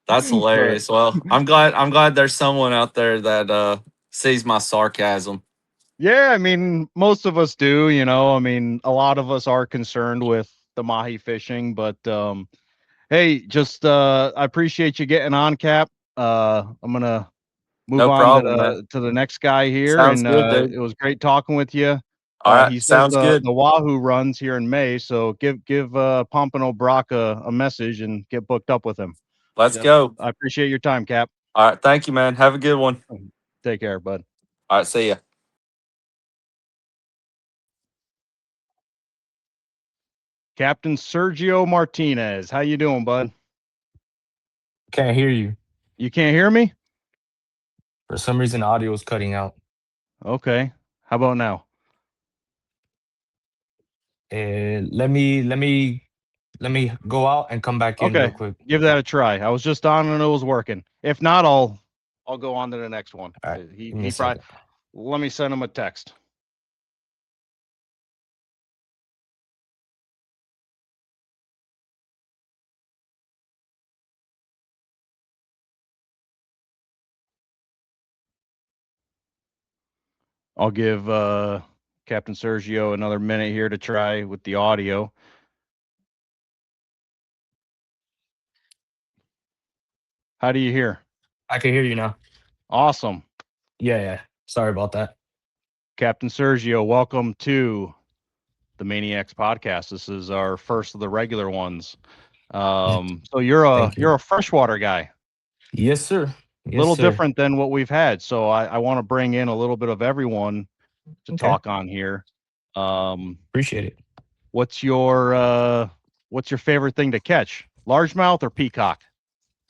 Speaker 1: But
Speaker 3: hilarious. Well, I'm glad there's someone out there that sees my sarcasm.
Speaker 1: yeah, I mean, most of us do, you know. I mean, a lot of us are concerned with the Mahi fishing, but hey, just I appreciate you getting on, Cap. I'm gonna move
Speaker 3: No
Speaker 1: on
Speaker 3: problem, man.
Speaker 1: to the next guy here,
Speaker 3: Sounds
Speaker 1: and
Speaker 3: good, dude.
Speaker 1: it was great talking with you.
Speaker 3: All right,
Speaker 1: He says
Speaker 3: sounds good.
Speaker 1: the Wahoo runs here in May, so give Pompano Brock a message and get booked up with him.
Speaker 3: Let's
Speaker 1: Yep.
Speaker 3: go.
Speaker 1: I appreciate your time, Cap.
Speaker 3: All right, thank you, man. Have a good one.
Speaker 1: Take care, bud.
Speaker 3: All right, see ya.
Speaker 1: Captain Sergio Martinez, how you doing, bud?
Speaker 4: Can't hear you.
Speaker 1: You can't hear me?
Speaker 4: For some reason, audio is cutting out.
Speaker 1: Okay. How about now?
Speaker 4: Let me go out and come back in real
Speaker 1: Okay.
Speaker 4: quick.
Speaker 1: Give that a try. I was just on and it was working. If not, I'll go on to the next one.
Speaker 4: All right,
Speaker 1: He
Speaker 4: give me a
Speaker 1: probably,
Speaker 4: second.
Speaker 1: let me send him a text. I'll give Captain Sergio another minute here to try with the audio. How do you hear?
Speaker 4: I can hear you now.
Speaker 1: Awesome.
Speaker 4: Yeah. Sorry about that.
Speaker 1: Captain Sergio, welcome to the Maniacs Podcast. This is our first of the regular ones. So
Speaker 4: Thank you.
Speaker 1: you're a freshwater guy.
Speaker 4: Yes, sir. Yes,
Speaker 1: Little
Speaker 4: sir.
Speaker 1: different than what we've had. So I want to bring in a little bit of everyone to
Speaker 4: Okay.
Speaker 1: talk on here.
Speaker 4: Appreciate it.
Speaker 1: What's your favorite thing to catch? Largemouth or peacock?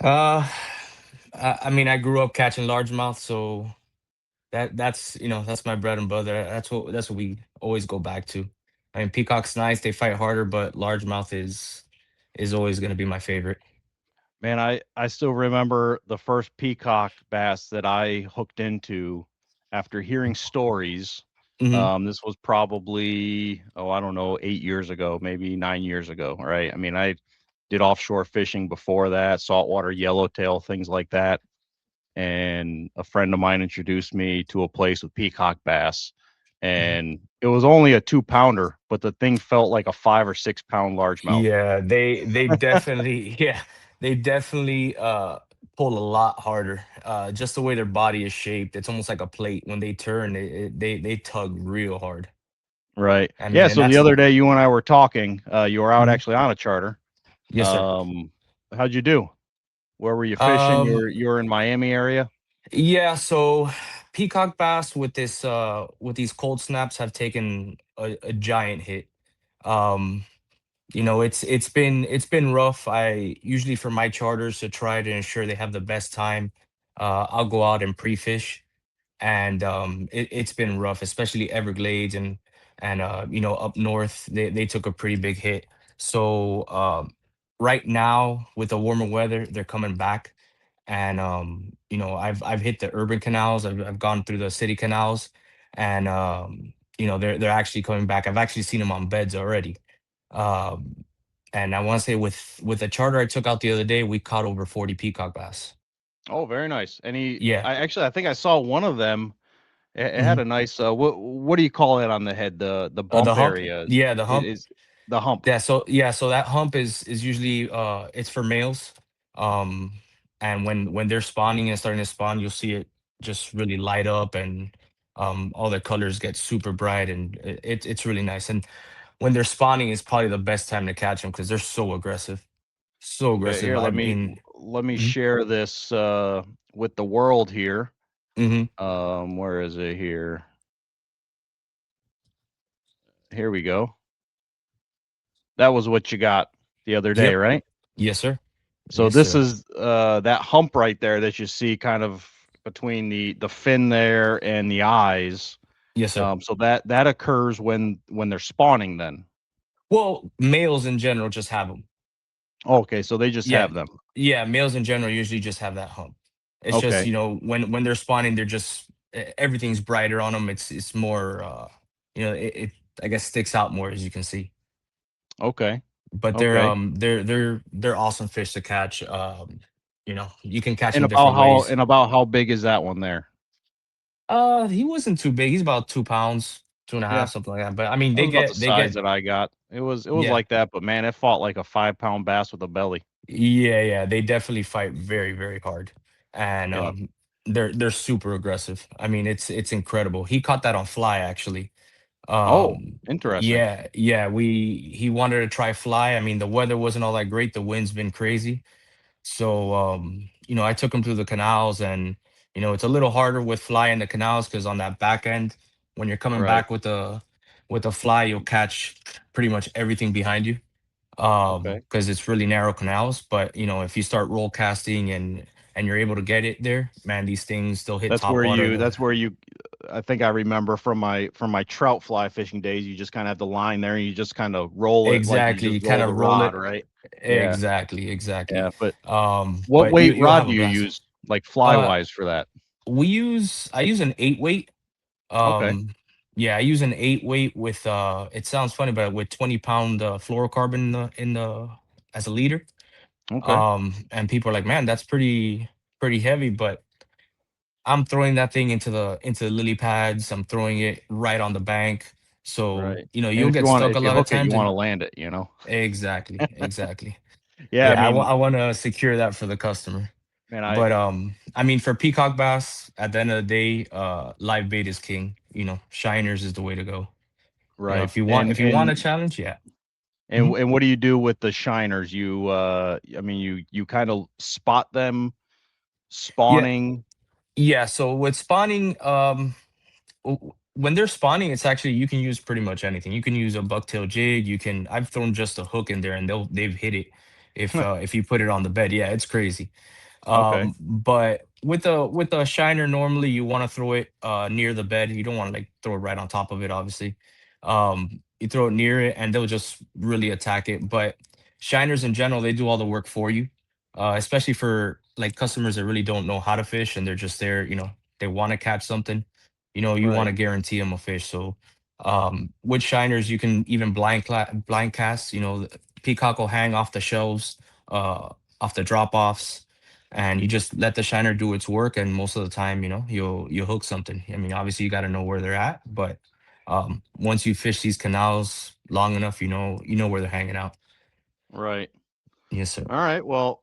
Speaker 4: Uh, I mean, I grew up catching largemouth, so that's my bread and butter. That's what we always go back to. I mean, peacock's nice; they fight harder, but largemouth is always going to be my favorite.
Speaker 1: Man, I still remember the first peacock bass that I hooked into after hearing stories.
Speaker 4: Hmm.
Speaker 1: This was probably, I don't know, 8 years ago, maybe 9 years ago, right? I mean, I did offshore fishing before that, saltwater yellowtail, things like that. And a friend of mine introduced me to a place with peacock bass. And it was only a 2 pounder, but the thing felt like a 5 or 6 pound largemouth.
Speaker 4: Yeah, they definitely they definitely pull a lot harder. Just the way their body is shaped, it's almost like a plate. When they turn, they tug real hard.
Speaker 1: Right.
Speaker 4: I mean,
Speaker 1: Yeah.
Speaker 4: and
Speaker 1: So the
Speaker 4: that's
Speaker 1: other day, you and I were talking. You were out
Speaker 4: Mhm.
Speaker 1: actually on a charter.
Speaker 4: Yes, sir.
Speaker 1: Um, how'd you do? Where were you fishing?
Speaker 4: Um,
Speaker 1: You were in Miami area.
Speaker 4: yeah, so peacock bass with these cold snaps have taken a giant hit. Um, it's been rough. I usually, for my charters, to try to ensure they have the best time, I'll go out and pre-fish, and it's been rough, especially Everglades and up north they took a pretty big hit. So right now with the warmer weather, they're coming back, and I've hit the urban canals. I've gone through the city canals, and they're actually coming back. I've actually seen them on beds already. Um, and I want to say with the charter I took out the other day, we caught over 40 peacock bass.
Speaker 1: Oh, very nice.
Speaker 4: Yeah.
Speaker 1: I think I saw one of them. It had
Speaker 4: Mhm.
Speaker 1: a nice, what do you call it on the head? The
Speaker 4: The
Speaker 1: bump
Speaker 4: hump.
Speaker 1: area
Speaker 4: Yeah, the hump.
Speaker 1: is the hump.
Speaker 4: So that hump is usually it's for males. Um and when they're spawning and starting to spawn, you'll see it just really light up, and all the colors get super bright, and it's really nice. And when they're spawning is probably the best time to catch them because they're so aggressive. So
Speaker 1: Okay,
Speaker 4: aggressive.
Speaker 1: here,
Speaker 4: I mean,
Speaker 1: let me
Speaker 4: mhm,
Speaker 1: share this with the world here.
Speaker 4: mhm.
Speaker 1: Where is it here? Here we go. That was what you got the other day,
Speaker 4: Yep.
Speaker 1: right?
Speaker 4: Yes, sir.
Speaker 1: So
Speaker 4: Yes,
Speaker 1: this
Speaker 4: sir.
Speaker 1: is that hump right there that you see kind of between the fin there and the eyes.
Speaker 4: Yes, sir.
Speaker 1: So that occurs when they're spawning then.
Speaker 4: Well, males in general just have them.
Speaker 1: Okay, so they just
Speaker 4: Yeah,
Speaker 1: have them.
Speaker 4: yeah. Males in general usually just have that hump. It's just
Speaker 1: Okay.
Speaker 4: when they're spawning, they're just everything's brighter on them. It's more it I guess sticks out more as you can see.
Speaker 1: Okay.
Speaker 4: But
Speaker 1: Okay.
Speaker 4: they're awesome fish to catch. You can catch them different ways.
Speaker 1: And about how big is that one there?
Speaker 4: He wasn't too big. He's about 2 pounds, two and a
Speaker 1: Yeah,
Speaker 4: half, something like that. But I mean,
Speaker 1: that was about the
Speaker 4: they
Speaker 1: size
Speaker 4: get
Speaker 1: that I got. It was
Speaker 4: yeah.
Speaker 1: like that, but man, it fought like a 5-pound bass with a belly.
Speaker 4: Yeah, yeah, they definitely fight very, very hard, and
Speaker 1: Yeah.
Speaker 4: they're super aggressive. I mean, it's incredible. He caught that on fly actually.
Speaker 1: Oh,
Speaker 4: Um,
Speaker 1: interesting.
Speaker 4: yeah, yeah. He wanted to try fly. I mean, the weather wasn't all that great. The wind's been crazy, so I took him through the canals, and it's a little harder with fly in the canals because on that back end, when you're coming
Speaker 1: Right.
Speaker 4: back with the fly, you'll catch pretty much everything behind you
Speaker 1: Okay.
Speaker 4: because it's really narrow canals. But if you start roll casting and you're able to get it there, man, these things still hit
Speaker 1: That's
Speaker 4: top
Speaker 1: where
Speaker 4: water.
Speaker 1: you that's where you I think I remember from my trout fly fishing days, you just kind of have the line there and you just kind of roll it like you
Speaker 4: Exactly,
Speaker 1: just
Speaker 4: you kind
Speaker 1: roll the
Speaker 4: of roll
Speaker 1: rod,
Speaker 4: it.
Speaker 1: right? Yeah.
Speaker 4: Exactly, exactly.
Speaker 1: Yeah, but what
Speaker 4: But
Speaker 1: weight
Speaker 4: you'll
Speaker 1: rod
Speaker 4: have
Speaker 1: do
Speaker 4: a
Speaker 1: you
Speaker 4: blast.
Speaker 1: use like fly
Speaker 4: Uh,
Speaker 1: wise for that?
Speaker 4: I use an 8 weight.
Speaker 1: Okay.
Speaker 4: Yeah, I use an 8 weight with it sounds funny, but with 20-pound fluorocarbon in the as a leader.
Speaker 1: Okay.
Speaker 4: And people are like, man, that's pretty heavy, but I'm throwing that thing into the lily pads. I'm throwing it right on the bank. So,
Speaker 1: Right. And
Speaker 4: you'll get stuck a
Speaker 1: if you
Speaker 4: lot of
Speaker 1: hook it, you
Speaker 4: times.
Speaker 1: want to
Speaker 4: And
Speaker 1: land it, you know?
Speaker 4: exactly, exactly.
Speaker 1: Yeah, I
Speaker 4: Yeah,
Speaker 1: mean,
Speaker 4: I want to secure that for the customer.
Speaker 1: man,
Speaker 4: But I mean, for peacock bass, at the end of the day, live bait is king. Shiners is the way to go.
Speaker 1: right.
Speaker 4: If you want a challenge, yeah. Mhm.
Speaker 1: And what do you do with the shiners? I mean, you kind of spot them
Speaker 4: Yeah,
Speaker 1: spawning.
Speaker 4: yeah. So with spawning, when they're spawning, it's actually you can use pretty much anything. You can use a bucktail jig. I've thrown just a hook in there and they've hit it if you put it on the bed. Yeah, it's crazy.
Speaker 1: Okay.
Speaker 4: But with a shiner, normally you want to throw it near the bed. You don't want to like throw it right on top of it, obviously. You throw it near it and they'll just really attack it. But shiners in general, they do all the work for you. Especially for like customers that really don't know how to fish and they're just there, they want to catch something. You want
Speaker 1: Right.
Speaker 4: to guarantee them a fish. So with shiners, you can even blind cast. The peacock will hang off the shelves, off the drop offs, and you just let the shiner do its work. And most of the time, you'll hook something. I mean, obviously you got to know where they're at, but once you fish these canals long enough, you know where they're hanging out.
Speaker 1: Right.
Speaker 4: Yes, sir.
Speaker 1: All right. Well,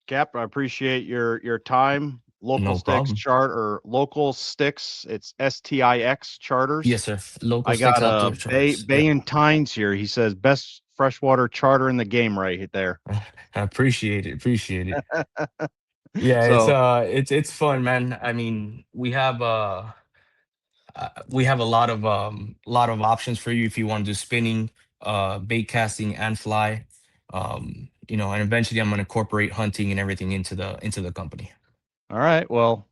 Speaker 1: Cap, I appreciate your time.
Speaker 4: No problem.
Speaker 1: Local Sticks. It's STIX charters.
Speaker 4: Yes, sir. Local
Speaker 1: I
Speaker 4: sticks
Speaker 1: got
Speaker 4: outdoor charters.
Speaker 1: Bay
Speaker 4: Yep.
Speaker 1: and Tynes here. He says best freshwater charter in the game right there.
Speaker 4: I appreciate it. Appreciate it. Yeah,
Speaker 1: So
Speaker 4: it's fun, man. I mean, we have a lot of options for you if you want to do spinning, bait casting, and fly. And eventually I'm going to incorporate hunting and everything into the company.
Speaker 1: all right. Well,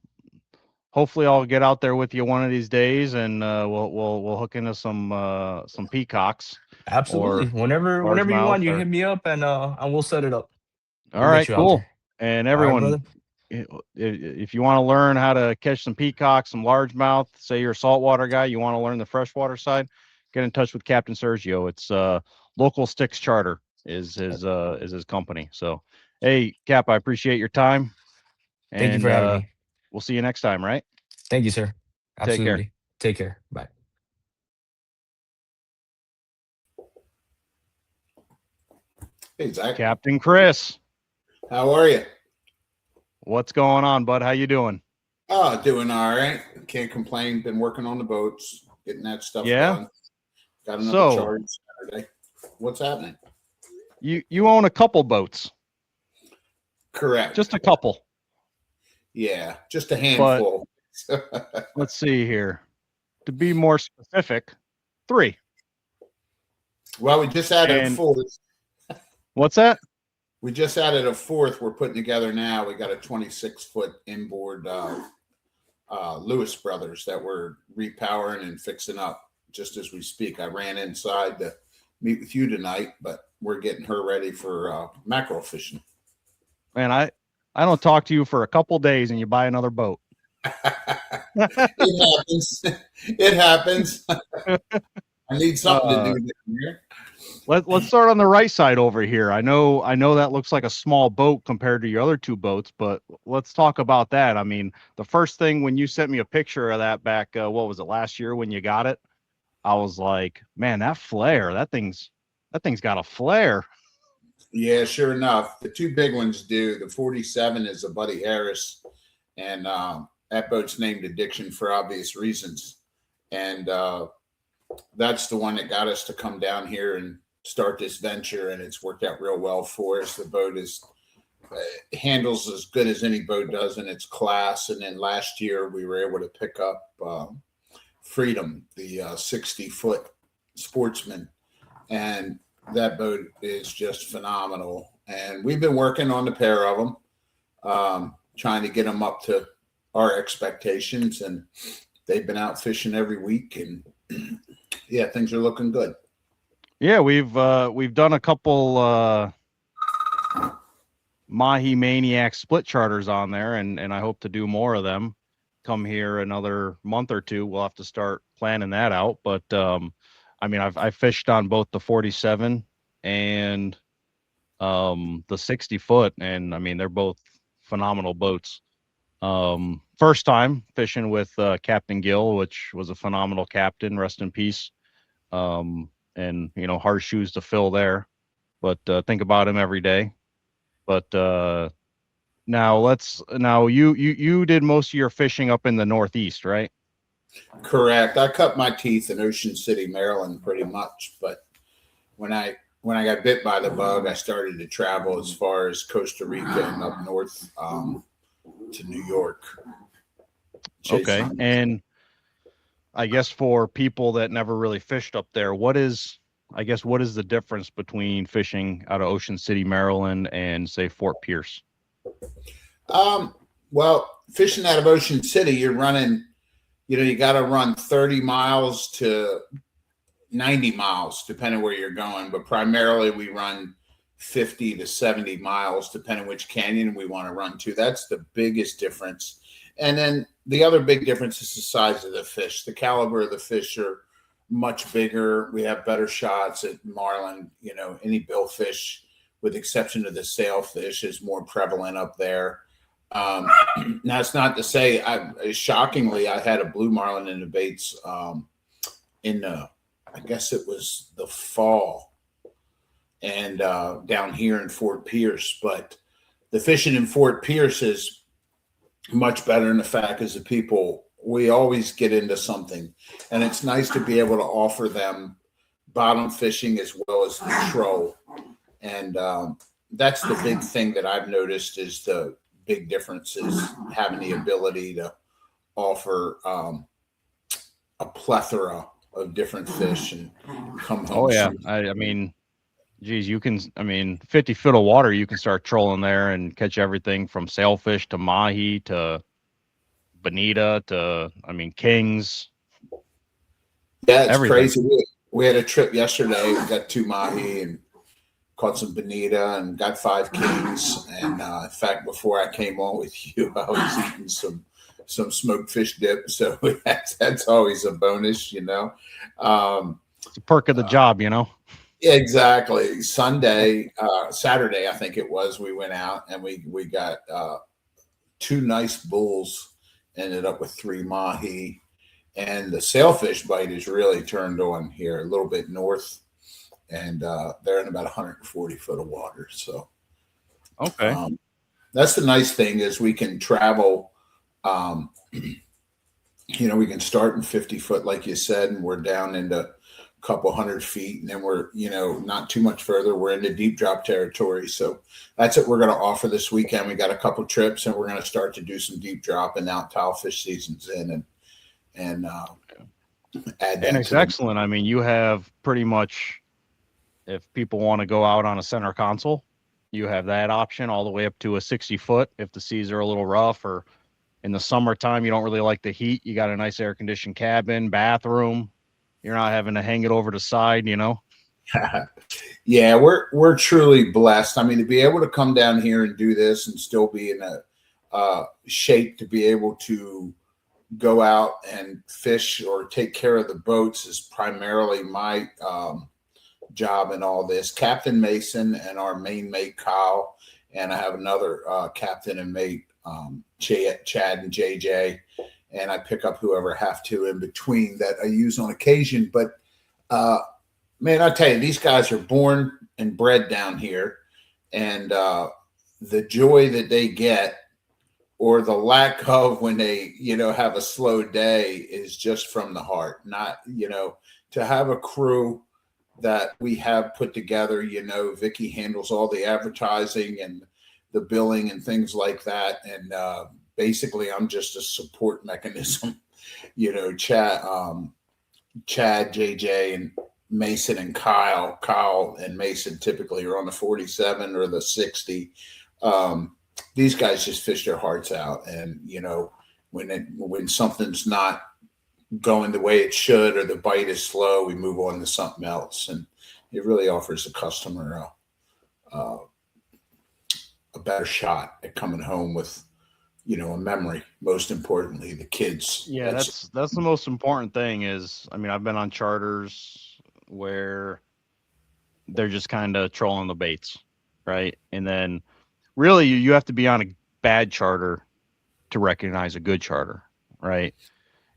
Speaker 1: hopefully I'll get out there with you one of these days, and we'll hook into some peacocks
Speaker 4: Absolutely.
Speaker 1: or
Speaker 4: Whenever you
Speaker 1: largemouth
Speaker 4: want, you
Speaker 1: or.
Speaker 4: hit me up and we'll set it up.
Speaker 1: All
Speaker 4: We'll get
Speaker 1: right,
Speaker 4: you out
Speaker 1: cool.
Speaker 4: there.
Speaker 1: And
Speaker 4: All right,
Speaker 1: everyone,
Speaker 4: brother.
Speaker 1: if you want to learn how to catch some peacocks, some largemouth, say you're a saltwater guy, you want to learn the freshwater side, get in touch with Captain Sergio. It's Local Sticks Charter is his company. So, hey, Cap, I appreciate your time,
Speaker 4: Thank you
Speaker 1: and
Speaker 4: for having me.
Speaker 1: we'll see you next time. Right?
Speaker 4: Thank you, sir.
Speaker 1: Take care.
Speaker 4: Absolutely. Take care. Bye.
Speaker 5: Hey, Zach.
Speaker 1: Captain Chris,
Speaker 5: How are you?
Speaker 1: what's going on, bud? How you doing?
Speaker 5: Oh, doing all right. Can't complain. Been working on the boats, getting that stuff
Speaker 1: Yeah?
Speaker 5: done. Got another
Speaker 1: So-
Speaker 5: charge Saturday. What's happening?
Speaker 1: You own a couple boats,
Speaker 5: Correct.
Speaker 1: just a couple.
Speaker 5: Yeah, just a handful.
Speaker 1: Let's see here. To be more specific, 3.
Speaker 5: Well, we just added
Speaker 1: And-
Speaker 5: 4.
Speaker 1: What's that?
Speaker 5: We just added a fourth we're putting together now. We got a 26-foot inboard Lewis Brothers that we're repowering and fixing up just as we speak. I ran inside to meet with you tonight, but we're getting her ready for mackerel fishing.
Speaker 1: Man, I don't talk to you for a couple days and you buy another boat.
Speaker 5: It happens. It happens. I need something to do here.
Speaker 1: Let's start on the right side over here. I know that looks like a small boat compared to your other two boats, but let's talk about that. I mean, the first thing when you sent me a picture of that back, what was it, last year when you got it? I was like, man, that flare, that thing's got a flare.
Speaker 5: Yeah, sure enough. The two big ones do. The 47 is a Buddy Harris, and that boat's named Addiction for obvious reasons. And that's the one that got us to come down here and start this venture, and it's worked out real well for us. The boat is handles as good as any boat does in its class. And then last year we were able to pick up Freedom, the 60-foot Sportsman, and that boat is just phenomenal. And we've been working on the pair of them, trying to get them up to our expectations, and they've been out fishing every week, and yeah, things are looking good.
Speaker 1: Yeah, we've done a couple Mahi Maniacs split charters on there, and I hope to do more of them. Come here another month or two, we'll have to start planning that out. But I mean, I've fished on both the 47 and the 60-foot, and I mean they're both phenomenal boats. First time fishing with Captain Gill, which was a phenomenal captain, rest in peace. And you know, hard shoes to fill there, but think about him every day. But now you did most of your fishing up in the Northeast, right?
Speaker 5: Correct. I cut my teeth in Ocean City, Maryland, pretty much. But when I got bit by the bug, I started to travel as far as Costa Rica and up north to New York.
Speaker 1: Okay. And I guess for people that never really fished up there, what is the difference between fishing out of Ocean City, Maryland, and say Fort Pierce?
Speaker 5: Well, fishing out of Ocean City, you're running, you got to run 30 miles to 90 miles, depending where you're going. But primarily we run 50 to 70 miles, depending which canyon we want to run to. That's the biggest difference. And then the other big difference is the size of the fish. The caliber of the fish are much bigger. We have better shots at marlin. Any billfish, with the exception of the sailfish, is more prevalent up there. Now, it's not to say, shockingly, I had a blue marlin in the baits in I guess it was the fall, and down here in Fort Pierce. But the fishing in Fort Pierce is much better in the fact is the people, we always get into something, and it's nice to be able to offer them bottom fishing as well as the troll. And that's the big thing that I've noticed is the big difference is having the ability to offer a plethora of different fish and come home.
Speaker 1: Oh yeah. I mean, geez, 50 foot of water, you can start trolling there and catch everything from sailfish to mahi to bonita to, kings.
Speaker 5: Yeah, it's
Speaker 1: everything.
Speaker 5: Crazy. We had a trip yesterday. We got 2 mahi and caught some bonita and got 5 kings. And in fact, before I came on with you, I was eating some smoked fish dip. So that's always a bonus,
Speaker 1: It's a perk of the job,
Speaker 5: Exactly. Saturday, I think it was, we went out and we got 2 nice bulls, ended up with 3 mahi. And the sailfish bite is really turned on here a little bit north, and they're in about 140 foot of water. So,
Speaker 1: okay,
Speaker 5: that's the nice thing is we can travel. We can start in 50 foot, like you said, and we're down into a couple 100 feet, and then we're not too much further. We're into deep drop territory. So that's what we're going to offer this weekend. We got a couple trips, and we're going to start to do some deep drop, and now tile fish season's in, and add that.
Speaker 1: And it's excellent. You have pretty much, if people want to go out on a center console, you have that option all the way up to a 60-foot if the seas are a little rough, or in the summertime you don't really like the heat. You got a nice air conditioned cabin, bathroom. You're not having to hang it over the side, you know.
Speaker 5: Yeah, we're truly blessed. I mean, to be able to come down here and do this and still be in a shape to be able to go out and fish or take care of the boats is primarily my job in all this. Captain Mason and our main mate Kyle, and I have another captain and mate Chad and JJ, and I pick up whoever I have to in between that I use on occasion. But man, I tell you, these guys are born and bred down here, and the joy that they get, or the lack of when they, have a slow day, is just from the heart. Not, to have a crew that we have put together. Vicky handles all the advertising and the billing and things like that, and basically I'm just a support mechanism. Chad, JJ, and Mason and Kyle and Mason typically are on the 47 or the 60. These guys just fish their hearts out, and when something's not going the way it should, or the bite is slow, we move on to something else, and it really offers the customer a better shot at coming home with a memory. Most importantly, the kids.
Speaker 1: Yeah, that's the most important thing. Is, I mean, I've been on charters where they're just kind of trolling the baits, right? And then really you have to be on a bad charter to recognize a good charter, right?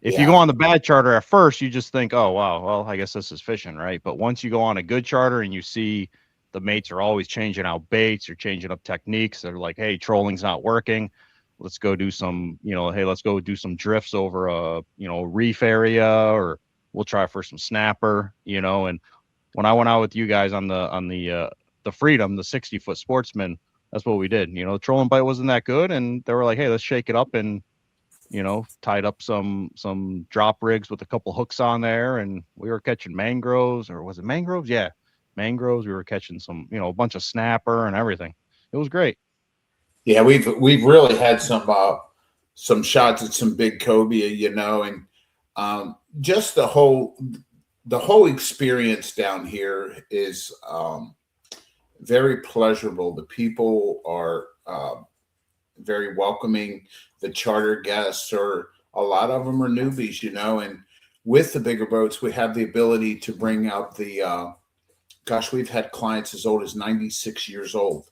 Speaker 1: If you go on the bad charter at first, you just think, oh, wow, well, I guess this is fishing, right? But once you go on a good charter and you see the mates are always changing out baits or changing up techniques, they're like, hey, trolling's not working. Let's go do some, hey, let's go do some drifts over a, reef area, or we'll try for some snapper, and when I went out with you guys on the Freedom, the 60-foot Sportsman, that's what we did. The trolling bite wasn't that good, and they were like, hey, let's shake it up, and tied up some drop rigs with a couple hooks on there, and we were catching mangroves, or was it mangroves? Yeah, mangroves. We were catching some, a bunch of snapper and everything. It was great.
Speaker 5: Yeah, we've really had some shots at some big cobia, and just the whole experience down here is very pleasurable. The people are very welcoming. The charter guests a lot of them are newbies, and with the bigger boats, we have the ability to bring out the we've had clients as old as 96 years old.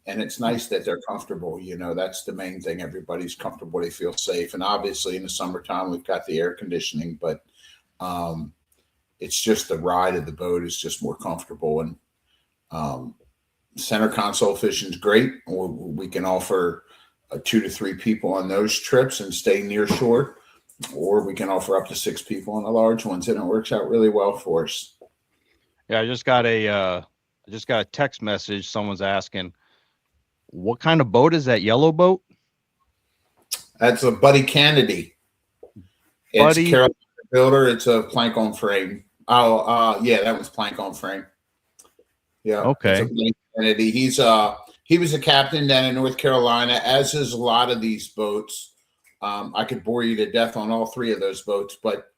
Speaker 5: And it's nice that they're comfortable. That's the main thing. Everybody's comfortable. They feel safe. And obviously in the summertime, we've got the air conditioning, but it's just the ride of the boat is just more comfortable. And center console fishing is great. We can offer 2 to 3 people on those trips and stay near shore, or we can offer up to 6 people on the large ones, and it works out really well for us.
Speaker 1: Yeah, I just got a text message. Someone's asking, what kind of boat is that yellow boat?
Speaker 5: That's a Buddy Kennedy. It's Carolina Builder. It's a plank on frame. Yeah, that was plank on frame. Yeah.
Speaker 1: Okay.
Speaker 5: Kennedy. He was a captain down in North Carolina, as is a lot of these boats. I could bore you to death on all 3 of those boats, but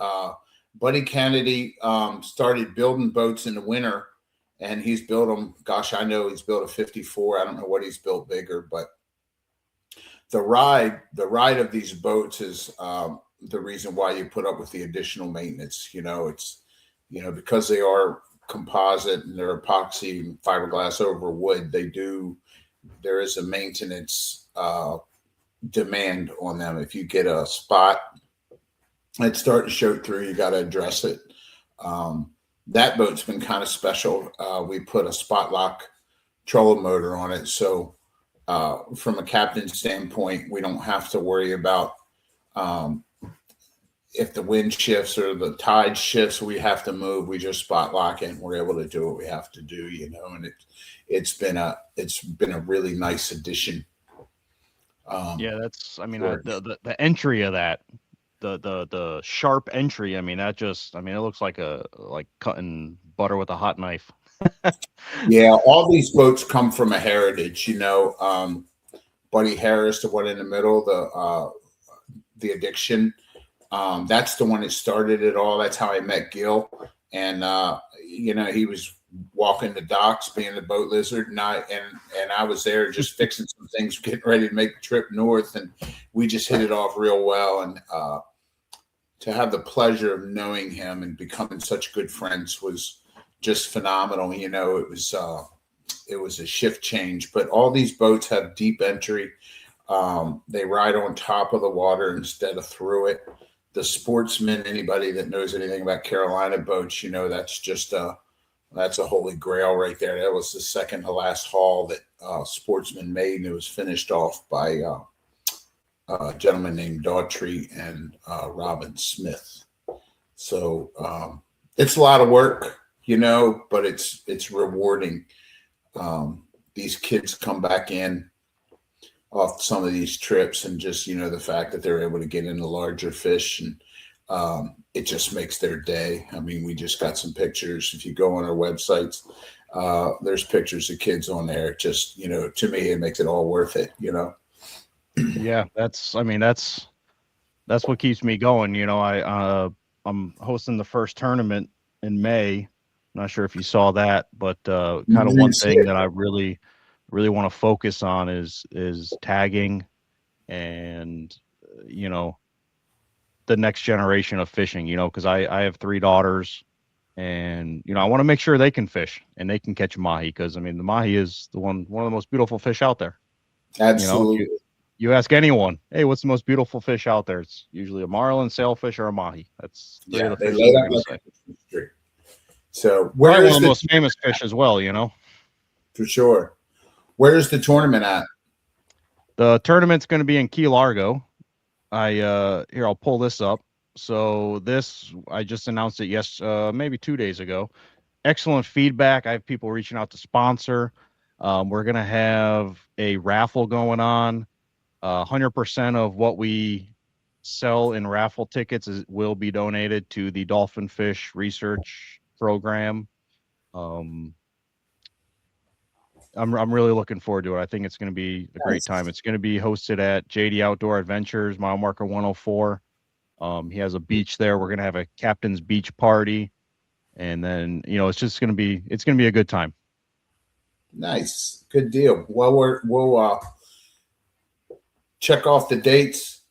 Speaker 5: Buddy Kennedy started building boats in the winter. And he's built them. Gosh, I know he's built a 54. I don't know what he's built bigger, but the ride of these boats is the reason why you put up with the additional maintenance. It's because they are composite and they're epoxy fiberglass over wood. There is a maintenance demand on them. If you get a spot that's starting to show through, you got to address it. That boat's been kind of special. We put a spot lock trolling motor on it. So from a captain's standpoint, we don't have to worry about if the wind shifts or the tide shifts, we have to move. We just spot lock it and we're able to do what we have to do, and it's been a really nice addition.
Speaker 1: The entry of that, the sharp entry, it looks like cutting butter with a hot knife.
Speaker 5: Yeah, all these boats come from a heritage, Buddy Harris, the one in the middle, the addiction. That's the one that started it all. That's how I met Gil. And he was walking the docks, being the boat lizard, and I was there just fixing some things, getting ready to make the trip north, and we just hit it off real well. And to have the pleasure of knowing him and becoming such good friends was just phenomenal. It was a shift change, but all these boats have deep entry. They ride on top of the water instead of through it. The Sportsman, anybody that knows anything about Carolina boats, that's a holy grail right there. That was the second to last haul that Sportsman made, and it was finished off by a gentleman named Daughtry and Robin Smith. So it's a lot of work, but it's rewarding. These kids come back in off some of these trips, and just the fact that they're able to get into larger fish, and it just makes their day. I mean, we just got some pictures. If you go on our websites, there's pictures of kids on there. Just to me, it makes it all worth it.
Speaker 1: Yeah, that's what keeps me going. I'm hosting the first tournament in May. Not sure if you saw that, but kind of one thing that I really want to focus on is tagging and the next generation of fishing, because I have 3 daughters, and I want to make sure they can fish and they can catch mahi, because the mahi is one of the most beautiful fish out there.
Speaker 5: Absolutely.
Speaker 1: You ask anyone, hey, what's the most beautiful fish out there? It's usually a marlin, sailfish, or a mahi. That's three of the
Speaker 5: they
Speaker 1: fish
Speaker 5: light
Speaker 1: they're
Speaker 5: up
Speaker 1: gonna
Speaker 5: like
Speaker 1: say.
Speaker 5: a tree. So
Speaker 1: Probably
Speaker 5: where
Speaker 1: one
Speaker 5: is
Speaker 1: of
Speaker 5: the
Speaker 1: the most famous fish as well,
Speaker 5: for sure? Where is the tournament at?
Speaker 1: The tournament's going to be in Key Largo. I'll pull this up. So I just announced it maybe 2 days ago. Excellent feedback. I have people reaching out to sponsor. We're going to have a raffle going on. 100% of what we sell in raffle tickets will be donated to the Dolphin Fish Research Program. I'm really looking forward to it. I think it's going to be a great time. It's going to be hosted at JD Outdoor Adventures, mile marker 104. He has a beach there. We're going to have a captain's beach party, and then it's going to be a good time.
Speaker 5: Nice, good deal. Well, we'll check off the dates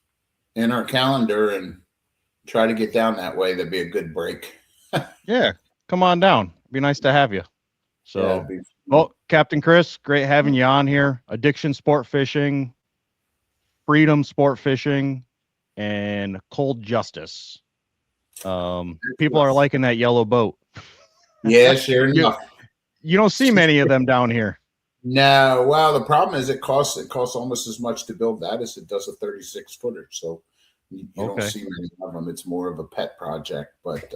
Speaker 5: in our calendar and try to get down that way. That'd be a good break.
Speaker 1: Yeah, come on down. It'd be nice to have you. So, well, Captain Chris, great having you on here. Addiction Sport Fishing, Freedom Sport Fishing, and Cold Justice. People are liking that yellow boat.
Speaker 5: Yeah, sure enough.
Speaker 1: You don't see many of them down here.
Speaker 5: No, well, the problem is it costs almost as much to build that as it does a 36-footer. So you don't see many of them. It's more of a pet project. But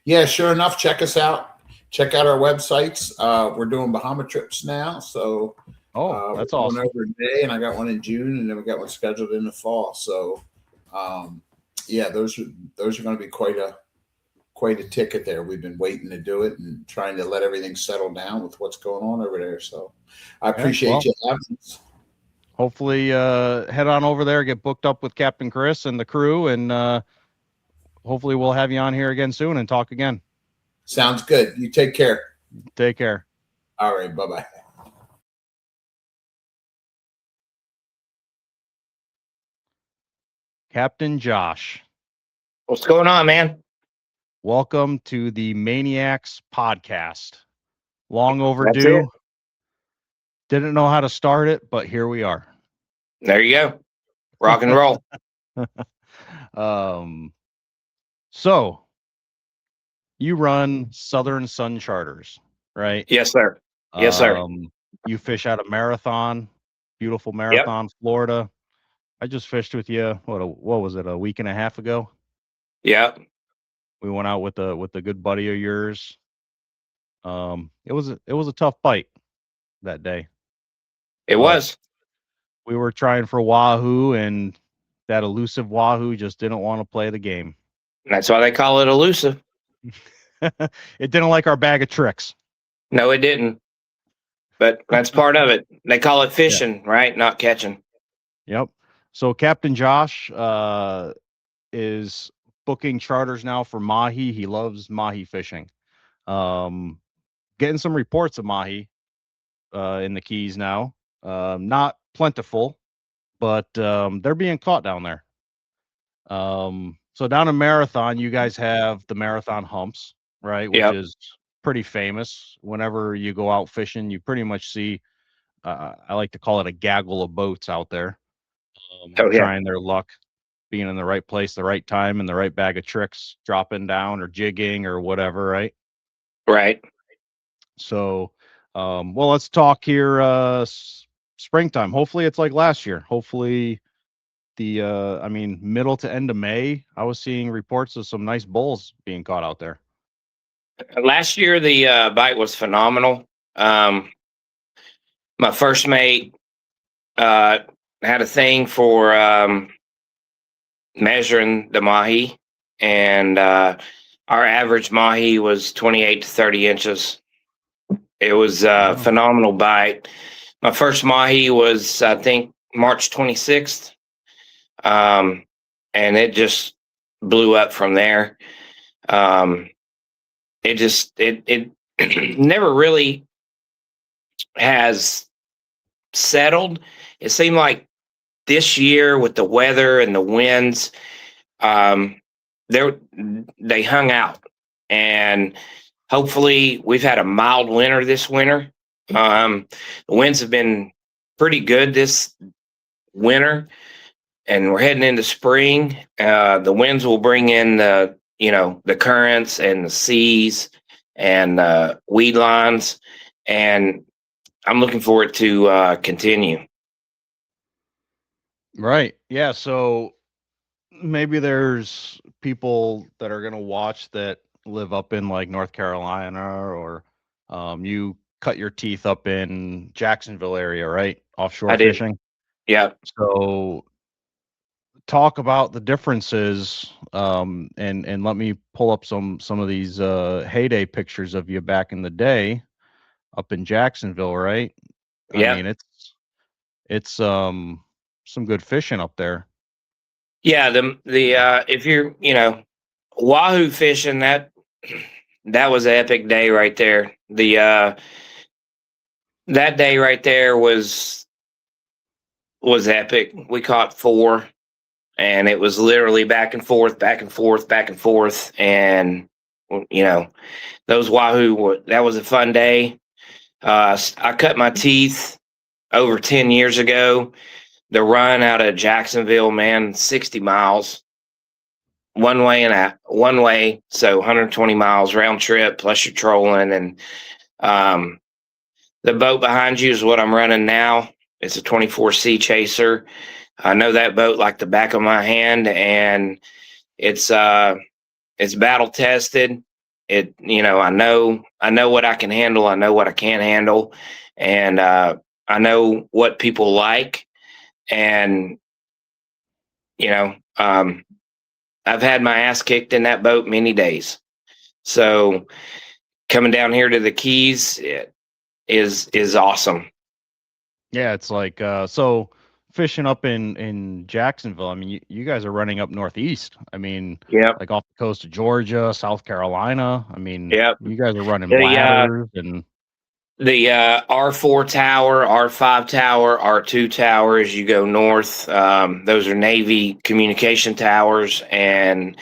Speaker 5: yeah, sure enough, check us out. Check out our websites. We're doing Bahama trips now. So
Speaker 1: that's awesome.
Speaker 5: Over today, and I got one in June, and then we got one scheduled in the fall. So yeah, those are going to be quite a ticket there. We've been waiting to do it and trying to let everything settle down with what's going on over there. So I appreciate you having us.
Speaker 1: Hopefully head on over there, get booked up with Captain Chris and the crew, and hopefully we'll have you on here again soon and talk again.
Speaker 5: Sounds good. You take care.
Speaker 1: Take care.
Speaker 5: All right. Bye-bye.
Speaker 1: Captain Josh.
Speaker 6: What's going on, man?
Speaker 1: Welcome to the Maniacs Podcast. Long overdue. Didn't know how to start it, but here we are.
Speaker 6: There you go. Rock and roll.
Speaker 1: So you run Southern Sun Charters, right?
Speaker 6: Yes, sir. Yes, sir.
Speaker 1: You fish out of Marathon, beautiful Marathon, Florida. I just fished with you. What was it? A week and a half ago?
Speaker 6: Yeah.
Speaker 1: We went out with a good buddy of yours. It was a tough bite that day.
Speaker 6: It was.
Speaker 1: We were trying for wahoo, and that elusive wahoo just didn't want to play the game.
Speaker 6: That's why they call it elusive.
Speaker 1: It didn't like our bag of tricks.
Speaker 6: No, it didn't. But that's part of it. They call it fishing, right? Not catching.
Speaker 1: Yep. So Captain Josh is booking charters now for Mahi. He loves Mahi fishing. Getting some reports of Mahi in the Keys now. Not plentiful, but they're being caught down there. So down in Marathon, you guys have the Marathon humps, right? Which
Speaker 6: Yep.
Speaker 1: is pretty famous. Whenever you go out fishing, you pretty much see, I like to call it a gaggle of boats out there,
Speaker 6: Oh, yeah.
Speaker 1: trying their luck, being in the right place, the right time, and the right bag of tricks, dropping down or jigging or whatever, right?
Speaker 6: Right.
Speaker 1: So, well, let's talk here. Springtime. Hopefully, it's like last year. Hopefully, I mean, middle to end of May, I was seeing reports of some nice bulls being caught out there.
Speaker 6: Last year, the bite was phenomenal. My first mate had a thing for measuring the mahi, and our average mahi was 28 to 30 inches. It was a phenomenal bite. My first mahi was, I think, March 26th, and it just blew up from there. It never really has settled. It seemed like this year with the weather and the winds, they hung out, and hopefully we've had a mild winter this winter. The winds have been pretty good this winter, and we're heading into spring. The winds will bring in the currents and the seas and weed lines, and I'm looking forward to continue.
Speaker 1: Right. Yeah. So maybe there's people that are going to watch that live up in like North Carolina, or you cut your teeth up in Jacksonville area, right? Offshore
Speaker 6: I did.
Speaker 1: fishing.
Speaker 6: Yeah.
Speaker 1: So talk about the differences, and let me pull up some of these heyday pictures of you back in the day up in Jacksonville, right?
Speaker 6: Yeah.
Speaker 1: I mean, it's some good fishing up there.
Speaker 6: Yeah, the if you're wahoo fishing, that was an epic day right there. The that day right there was epic. We caught 4, and it was literally back and forth, back and forth, back and forth, and those wahoo. That was a fun day. I cut my teeth over 10 years ago. The run out of Jacksonville, man, 60 miles. One way, so 120 miles round trip plus you're trolling, and the boat behind you is what I'm running now. It's a 24C Chaser. I know that boat like the back of my hand, and it's battle tested. I know what I can handle. I know what I can't handle, and I know what people like, and I've had my ass kicked in that boat many days. So coming down here to the Keys is awesome.
Speaker 1: Yeah, it's like so fishing up in Jacksonville. I mean, you guys are running up northeast. I mean,
Speaker 6: Yeah.
Speaker 1: like off the coast of Georgia, South Carolina. I mean,
Speaker 6: Yep.
Speaker 1: you guys are running
Speaker 6: The,
Speaker 1: ladders and
Speaker 6: The R4 tower, R5 tower, R2 tower as you go north. Those are Navy communication towers, and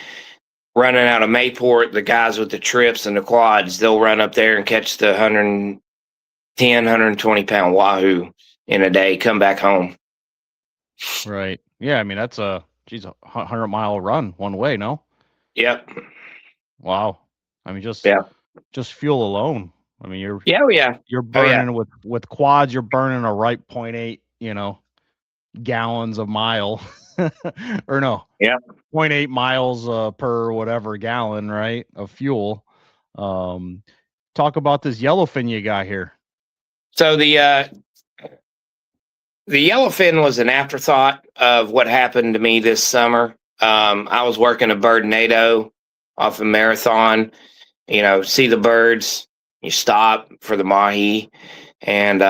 Speaker 6: running out of Mayport, the guys with the trips and the quads, they'll run up there and catch the 110, 120-pound wahoo in a day, come back home.
Speaker 1: right. Yeah, I mean that's a 100-mile run one way. No.
Speaker 6: Yep.
Speaker 1: Wow. I mean just fuel alone. I mean you're burning with quads. You're burning a right 0.8 gallons a mile, or no.
Speaker 6: Yeah.
Speaker 1: 0.8 miles per whatever gallon, right, of fuel. Talk about this yellowfin you got here.
Speaker 6: So the yellowfin was an afterthought of what happened to me this summer. I was working a bird NATO off a Marathon, see the birds, You stop for the mahi, and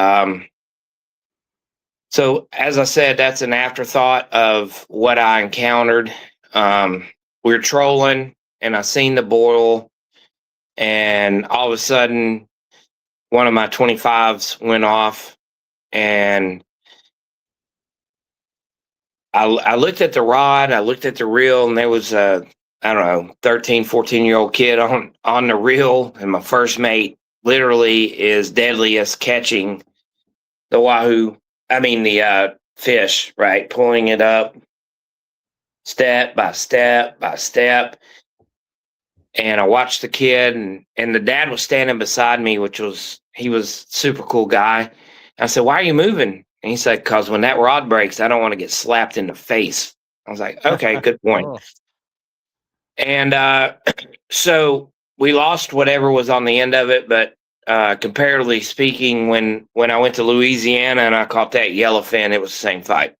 Speaker 6: so as I said, that's an afterthought of what I encountered. We were trolling, and I seen the boil, and all of a sudden, one of my 25s went off, and I looked at the rod, I looked at the reel, and there was a, I don't know, 13, 14-year-old kid on the reel, and my first mate literally is deadliest catching the wahoo, the fish, right? Pulling it up step by step by step. And I watched the kid, and the dad was standing beside me, he was super cool guy. I said, "Why are you moving?" And he said, "Because when that rod breaks, I don't want to get slapped in the face." I was like, "Okay, good point."
Speaker 1: Oh,
Speaker 6: And so we lost whatever was on the end of it, but comparatively speaking, when I went to Louisiana and I caught that yellowfin, it was the same fight.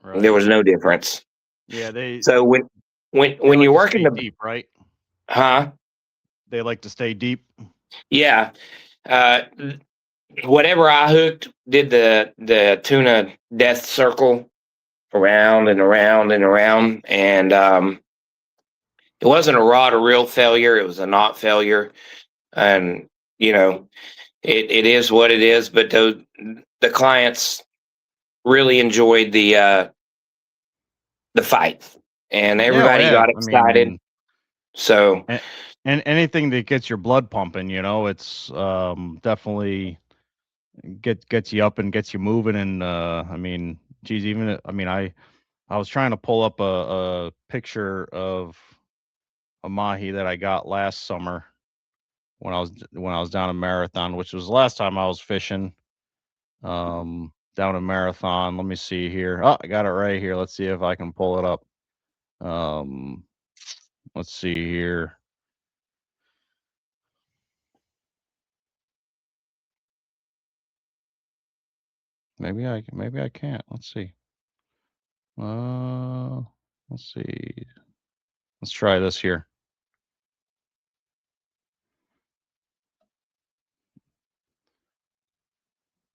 Speaker 1: right.
Speaker 6: There was no difference.
Speaker 1: Yeah,
Speaker 6: So when
Speaker 1: they
Speaker 6: you're
Speaker 1: like to
Speaker 6: working
Speaker 1: stay
Speaker 6: the
Speaker 1: deep, right?
Speaker 6: huh?
Speaker 1: They like to stay deep.
Speaker 6: Yeah. Uh, Whatever I hooked did the tuna death circle around and around and around, and it wasn't a rod or reel failure; it was a knot failure, and you know it is what it is. But the clients really enjoyed the fight, and
Speaker 1: Yeah, well,
Speaker 6: everybody
Speaker 1: yeah.
Speaker 6: got
Speaker 1: I
Speaker 6: excited.
Speaker 1: mean,
Speaker 6: So
Speaker 1: and anything that gets your blood pumping, it's definitely gets you up and gets you moving. And I mean, geez, I was trying to pull up a picture of a mahi that I got last summer when I was down in Marathon, which was the last time I was fishing. Down in Marathon. Let me see here. Oh, I got it right here. Let's see if I can pull it up. Um, let's see here. Maybe I can't. Let's see. Uh, let's see. Let's try this here.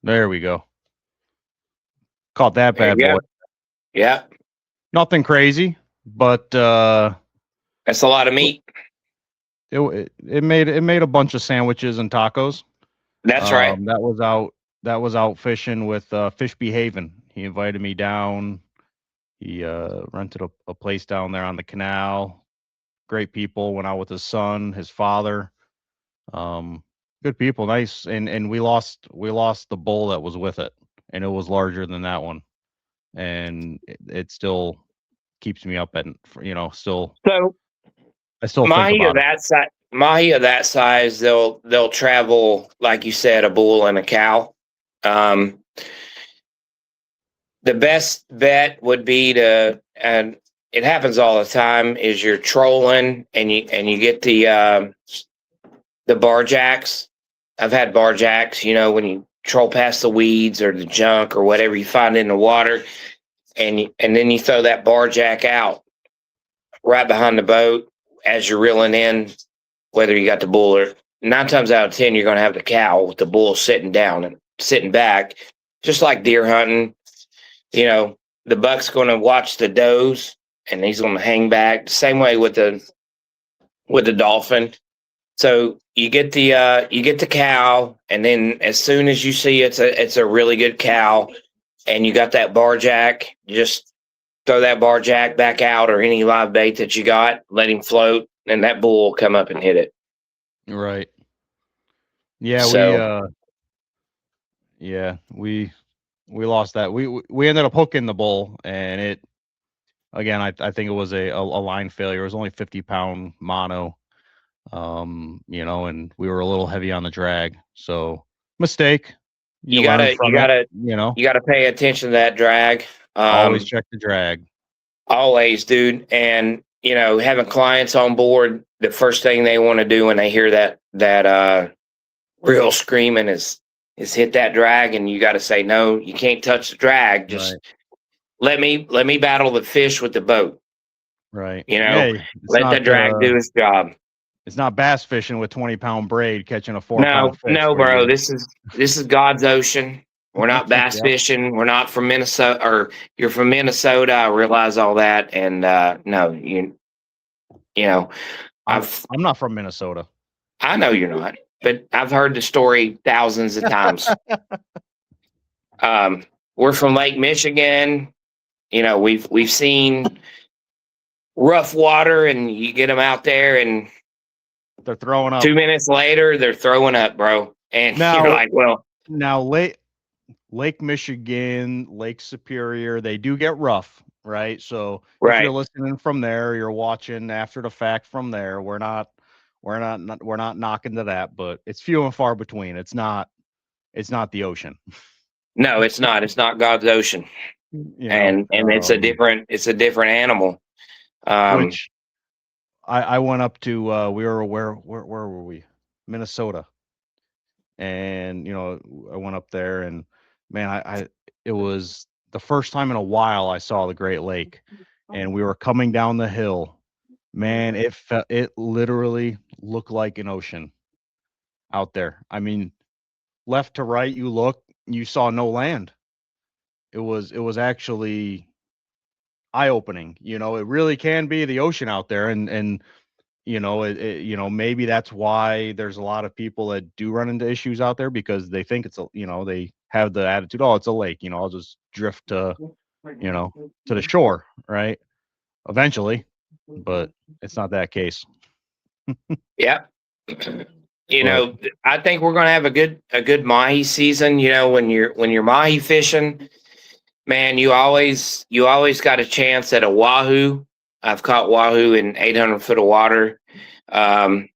Speaker 1: There we go. Caught that
Speaker 6: there
Speaker 1: bad
Speaker 6: you
Speaker 1: boy.
Speaker 6: go. Yeah,
Speaker 1: Nothing crazy, but
Speaker 6: that's a lot of meat.
Speaker 1: it made a bunch of sandwiches and tacos.
Speaker 6: That's right.
Speaker 1: That was out fishing with Fish Behavin'. He invited me down. He rented a place down there on the canal. Great people. Went out with his son, his father. Good people, nice. And we lost the bull that was with it, and it was larger than that one. And it still keeps me up, and still
Speaker 6: So
Speaker 1: I still think about it.
Speaker 6: Mahi of that size, they'll travel, like you said, a bull and a cow. Um, the best bet would be and it happens all the time, is you're trolling and you get the bar jacks. I've had bar jacks, when you troll past the weeds or the junk or whatever you find in the water, and then you throw that bar jack out right behind the boat as you're reeling in, whether you got the bull or 9 times out of 10, you're going to have the cow with the bull sitting down and sitting back, just like deer hunting. The buck's going to watch the does and he's going to hang back. Same way with the dolphin. So you get the cow, and then as soon as you see it's a really good cow, and you got that bar jack, just throw that bar jack back out or any live bait that you got, let him float, and that bull will come up and hit it.
Speaker 1: Right. Yeah,
Speaker 6: So
Speaker 1: we lost that. We ended up hooking the bull, and it again. I think it was a line failure. It was only 50-pound mono. And we were a little heavy on the drag, so mistake. You learn from it.
Speaker 6: you gotta pay attention to that drag.
Speaker 1: Always check the drag.
Speaker 6: Always, dude. And having clients on board, the first thing they want to do when they hear that reel screaming is hit that drag, and you got to say, no, you can't touch the drag. Just let me battle the fish with the boat.
Speaker 1: Right.
Speaker 6: Let the drag do its job.
Speaker 1: It's not bass fishing with 20-pound braid catching a 4-pound
Speaker 6: No,
Speaker 1: fish.
Speaker 6: no,
Speaker 1: where
Speaker 6: bro.
Speaker 1: you-
Speaker 6: This is God's ocean. We're not bass
Speaker 1: Yep.
Speaker 6: fishing. We're not from Minnesota, or you're from Minnesota. I realize all that, and no, you know,
Speaker 1: I'm not from Minnesota.
Speaker 6: I know you're not, but I've heard the story thousands of times. We're from Lake Michigan. We've seen rough water, and you get them out there, and
Speaker 1: They're throwing up.
Speaker 6: 2 minutes later, they're throwing up, bro. And
Speaker 1: Now-
Speaker 6: you're like, well,
Speaker 1: Now, Lake Michigan, Lake Superior, they do get rough, right? So if
Speaker 6: right.
Speaker 1: you're listening from there, you're watching after the fact from there. We're not knocking to that, but it's few and far between. It's not the ocean.
Speaker 6: No, it's not. It's not God's ocean,
Speaker 1: You know,
Speaker 6: and it's a different animal.
Speaker 1: which I went up to. We were where were we? Minnesota, and I went up there, and man, it was the first time in a while I saw the Great Lake, and we were coming down the hill. Man, it literally looked like an ocean out there. I mean, left to right, you saw no land. It was actually eye-opening. It really can be the ocean out there, and maybe that's why there's a lot of people that do run into issues out there, because they think they have the attitude, oh, it's a lake, I'll just drift to the shore, right? Eventually, but it's not that case.
Speaker 6: Yeah. I think we're going to have a good Mahi season. When you're Mahi fishing, man, you always got a chance at a wahoo. I've caught wahoo in 800 foot of water. You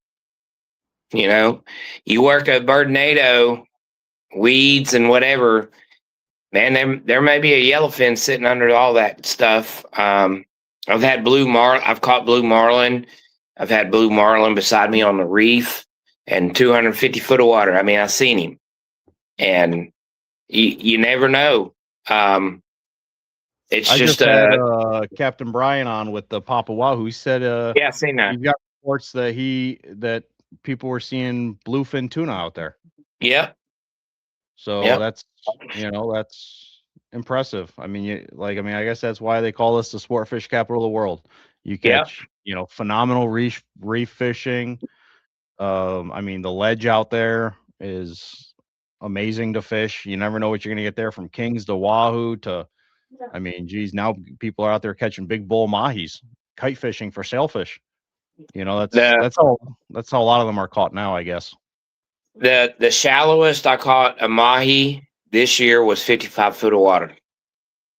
Speaker 6: work a birdnado, weeds and whatever, man, there may be a yellowfin sitting under all that stuff. I've caught blue marlin. I've had blue marlin beside me on the reef and 250 foot of water. I mean, I've seen him, and you never know. It's
Speaker 1: I
Speaker 6: just
Speaker 1: had Captain Brian on with the Papa Wahoo. He said,
Speaker 6: yeah, I've seen that.
Speaker 1: he's got reports that people were seeing bluefin tuna out there.
Speaker 6: Yep.
Speaker 1: So
Speaker 6: Yep.
Speaker 1: that's impressive. I mean, I guess that's why they call us the sport fish capital of the world. You catch, phenomenal reef fishing. I mean, the ledge out there is amazing to fish. You never know what you're going to get there, from kings to wahoo to, I mean, geez, now people are out there catching big bull mahis, kite fishing for sailfish. That's how a lot of them are caught now, I guess.
Speaker 6: The shallowest I caught a mahi this year was 55 foot of water.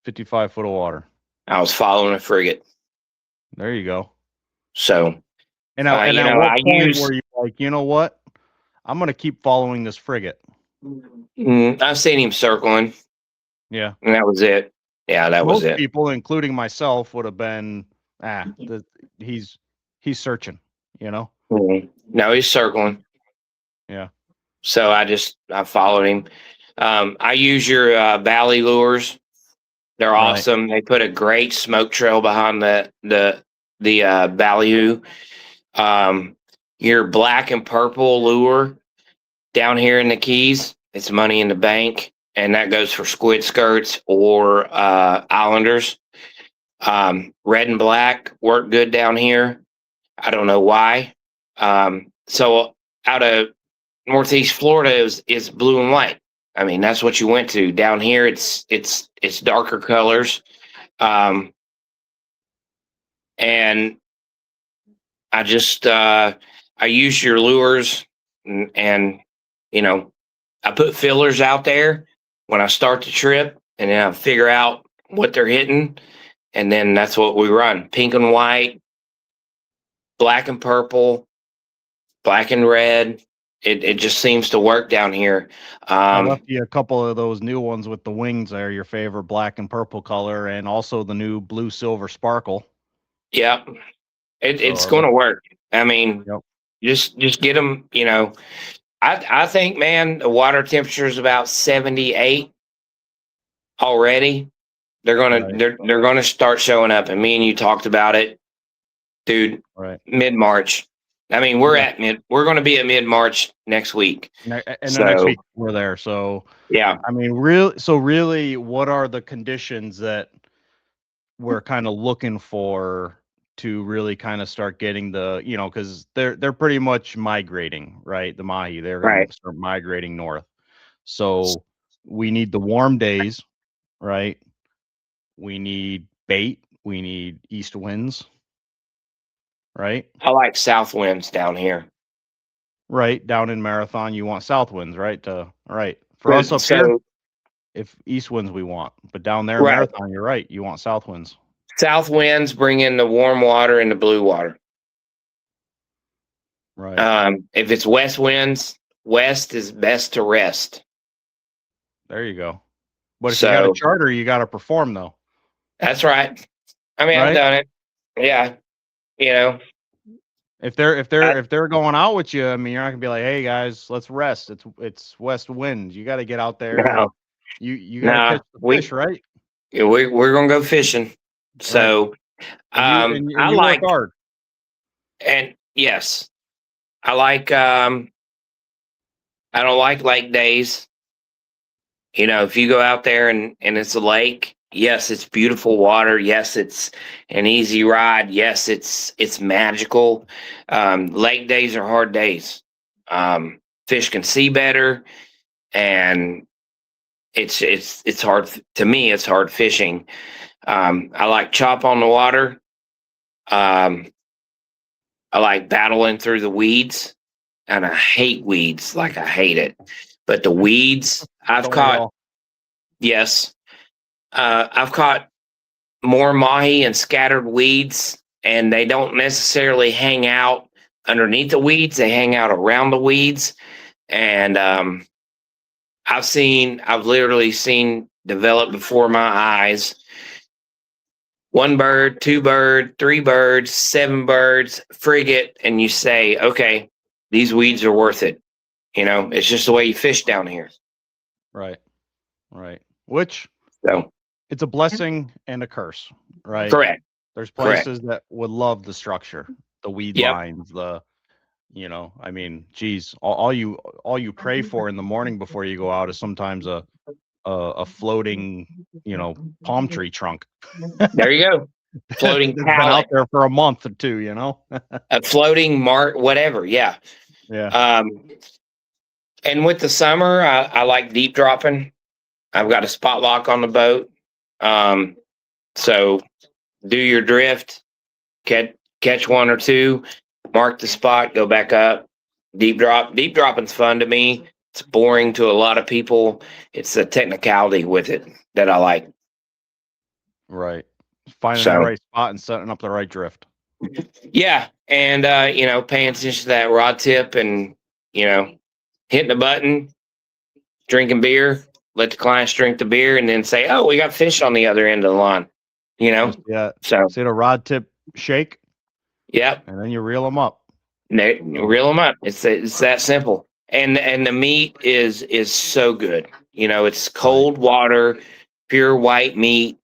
Speaker 1: 55 foot of water.
Speaker 6: I was following a frigate.
Speaker 1: There you go.
Speaker 6: So,
Speaker 1: and at what point were you like, you know what? I'm going to keep following this frigate.
Speaker 6: I've seen him circling.
Speaker 1: Yeah.
Speaker 6: And that was it. Yeah, that was it.
Speaker 1: Most people, including myself, would have been, he's searching,
Speaker 6: No, he's circling.
Speaker 1: Yeah.
Speaker 6: So I followed him. I use your Valley lures. They're awesome. They put a great smoke trail behind the Valley. Your black and purple lure down here in the Keys, it's money in the bank, and that goes for squid skirts or islanders. Red and black work good down here. I don't know why. So out of Northeast Florida is blue and white. I mean, that's what you went to. Down here, it's darker colors. And I just I use your lures, and I put fillers out there when I start the trip, and then I figure out what they're hitting, and then that's what we run: pink and white, black and purple, black and red. It just seems to work down here.
Speaker 1: I left you a couple of those new ones with the wings there, your favorite black and purple color, and also the new blue silver sparkle.
Speaker 6: Yep. It's going to work. I mean,
Speaker 1: yep.
Speaker 6: just get them, I think, man, the water temperature is about 78 already. They're going to start showing up, and me and you talked about it, dude.
Speaker 1: Right.
Speaker 6: Mid-March. I mean, we're going to be at mid-March next week.
Speaker 1: And the
Speaker 6: So-
Speaker 1: next week we're there. So
Speaker 6: Yeah.
Speaker 1: I mean, really, what are the conditions that we're kind of looking for to really kind of start getting the, because they're pretty much migrating, right? The Mahi, they're going
Speaker 6: Right.
Speaker 1: to start migrating north. So we need the warm days, right? We need bait. We need east winds, right?
Speaker 6: I like south winds down here.
Speaker 1: Right. Down in Marathon, you want south winds, right? For us up
Speaker 6: So-
Speaker 1: here, if east winds we want, but down there in
Speaker 6: Right.
Speaker 1: Marathon, you're right. You want south winds.
Speaker 6: South winds bring in the warm water and the blue water.
Speaker 1: Right.
Speaker 6: If it's west winds, west is best to rest.
Speaker 1: There you go. But if you got a
Speaker 6: So-
Speaker 1: charter, you got to perform though.
Speaker 6: That's right. I mean, I've
Speaker 1: Right?
Speaker 6: done it. Yeah. You know,
Speaker 1: If they're going out with you, I mean, you're not gonna be like, "Hey guys, let's rest." It's west winds. You got to get out there.
Speaker 6: no,
Speaker 1: You got to
Speaker 6: Nah,
Speaker 1: catch the fish, right?
Speaker 6: yeah, we're going to go fishing. So,
Speaker 1: And
Speaker 6: I
Speaker 1: you
Speaker 6: like,
Speaker 1: work hard.
Speaker 6: and yes, I like, I don't like lake days. You know, if you go out there and it's a lake, yes, it's beautiful water. Yes, it's an easy ride. Yes, it's magical. Lake days are hard days. Fish can see better, and it's hard to me. It's hard fishing. I like chop on the water. I like battling through the weeds, and I hate weeds. Like I hate it. But the weeds I've
Speaker 1: Don't we
Speaker 6: caught.
Speaker 1: all?
Speaker 6: Yes. I've caught more mahi and scattered weeds, and they don't necessarily hang out underneath the weeds. They hang out around the weeds. And I've literally seen develop before my eyes 1 bird, 2 bird, 3 birds, 7 birds, frigate, and you say, okay, these weeds are worth it. You know, it's just the way you fish down here.
Speaker 1: Right. Which
Speaker 6: So
Speaker 1: it's a blessing and a curse, right?
Speaker 6: correct.
Speaker 1: There's
Speaker 6: Correct.
Speaker 1: places that would love the structure, the weed
Speaker 6: Yep.
Speaker 1: lines, I mean, geez, all you pray for in the morning before you go out is sometimes a floating, palm tree trunk.
Speaker 6: There you go. Floating
Speaker 1: It's been out
Speaker 6: pallet,
Speaker 1: there for a month or two,
Speaker 6: a floating mark, whatever. Yeah.
Speaker 1: Yeah.
Speaker 6: And with the summer, I like deep dropping. I've got a spot lock on the boat. So do your drift, catch 1 or 2, mark the spot, go back up, deep drop. Deep dropping's fun to me. It's boring to a lot of people. It's the technicality with it that I like.
Speaker 1: Right. Finding
Speaker 6: So-
Speaker 1: the right spot and setting up the right drift.
Speaker 6: Yeah. And, paying attention to that rod tip and, hitting the button, drinking beer, let the clients drink the beer, and then say, oh, we got fish on the other end of the line,
Speaker 1: Yeah.
Speaker 6: So,
Speaker 1: See the rod tip shake,
Speaker 6: yep.
Speaker 1: and then you reel them up.
Speaker 6: Reel them up. It's that simple. And the meat is so good. It's cold water, pure white meat,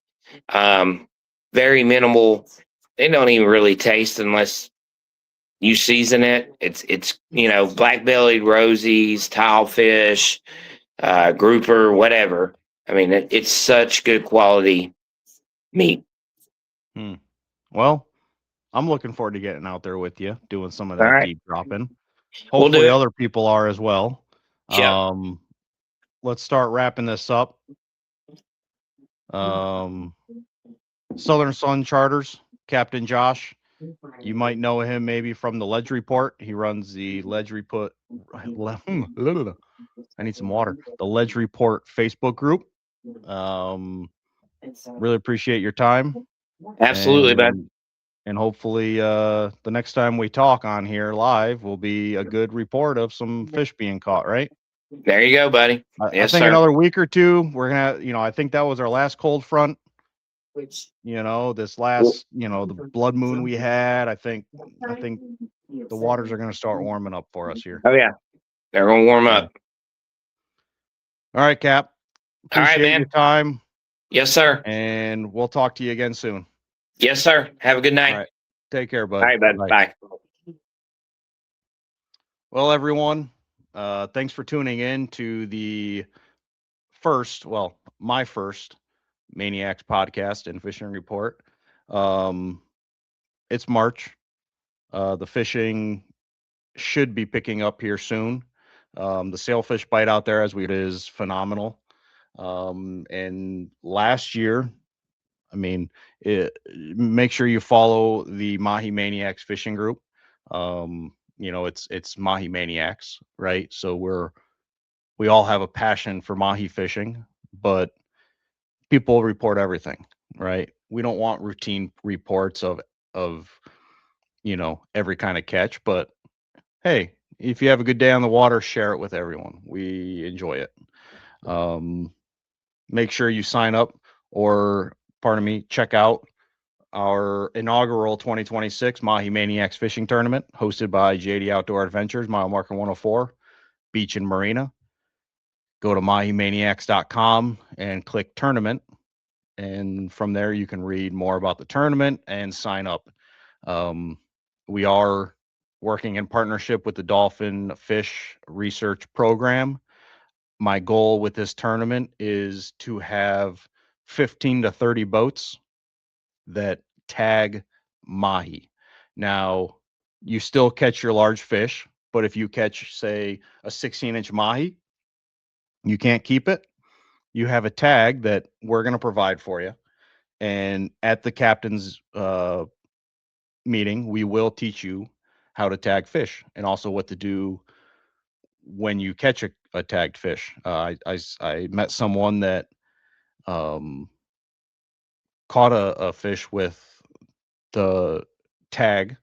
Speaker 6: very minimal. They don't even really taste unless you season it. It's black-bellied rosies, tilefish, grouper, whatever. I mean, it's such good quality meat.
Speaker 1: Well, I'm looking forward to getting out there with you, doing some of that
Speaker 6: All right.
Speaker 1: deep dropping.
Speaker 6: We'll do
Speaker 1: Hopefully
Speaker 6: it.
Speaker 1: other people are as well.
Speaker 6: Yeah.
Speaker 1: Let's start wrapping this up. Southern Sun Charters, Captain Josh. You might know him maybe from the Ledge Report. He runs the Ledge Report. I need some water. The Ledge Report Facebook group. Really appreciate your time.
Speaker 6: Absolutely,
Speaker 1: and,
Speaker 6: bud.
Speaker 1: And hopefully the next time we talk on here live will be a good report of some fish being caught, right?
Speaker 6: There you go, buddy.
Speaker 1: I
Speaker 6: Yes,
Speaker 1: think
Speaker 6: sir.
Speaker 1: another week or two, we're gonna, I think that was our last cold front. This last, the blood moon we had. I think the waters are gonna start warming up for us here.
Speaker 6: Oh yeah, they're gonna warm up.
Speaker 1: All right, Cap.
Speaker 6: All right,
Speaker 1: Appreciate
Speaker 6: man.
Speaker 1: your time,
Speaker 6: Yes, sir.
Speaker 1: and we'll talk to you again soon.
Speaker 6: Yes, sir. Have a good night.
Speaker 1: All right. Take care, bud.
Speaker 6: All right, bud. Bye.
Speaker 1: Well, everyone, thanks for tuning in to my first Maniacs podcast and fishing report. It's March. The fishing should be picking up here soon. The sailfish bite out there, is phenomenal. And last year, make sure you follow the Mahi Maniacs fishing group. It's Mahi Maniacs, right? So we all have a passion for Mahi fishing, but people report everything, right? We don't want routine reports of every kind of catch, but hey, if you have a good day on the water, share it with everyone. We enjoy it. Make sure you sign up check out our inaugural 2026 Mahi Maniacs Fishing Tournament hosted by JD Outdoor Adventures, mile marker 104, Beach and Marina. Go to mahimaniacs.com and click tournament. And from there, you can read more about the tournament and sign up. We are working in partnership with the Dolphin Fish Research Program. My goal with this tournament is to have 15 to 30 boats that tag Mahi. Now, you still catch your large fish, but if you catch, say, a 16-inch Mahi, you can't keep it. You have a tag that we're going to provide for you. And at the captain's meeting, we will teach you how to tag fish and also what to do when you catch a tagged fish. I met someone that caught a fish with the tag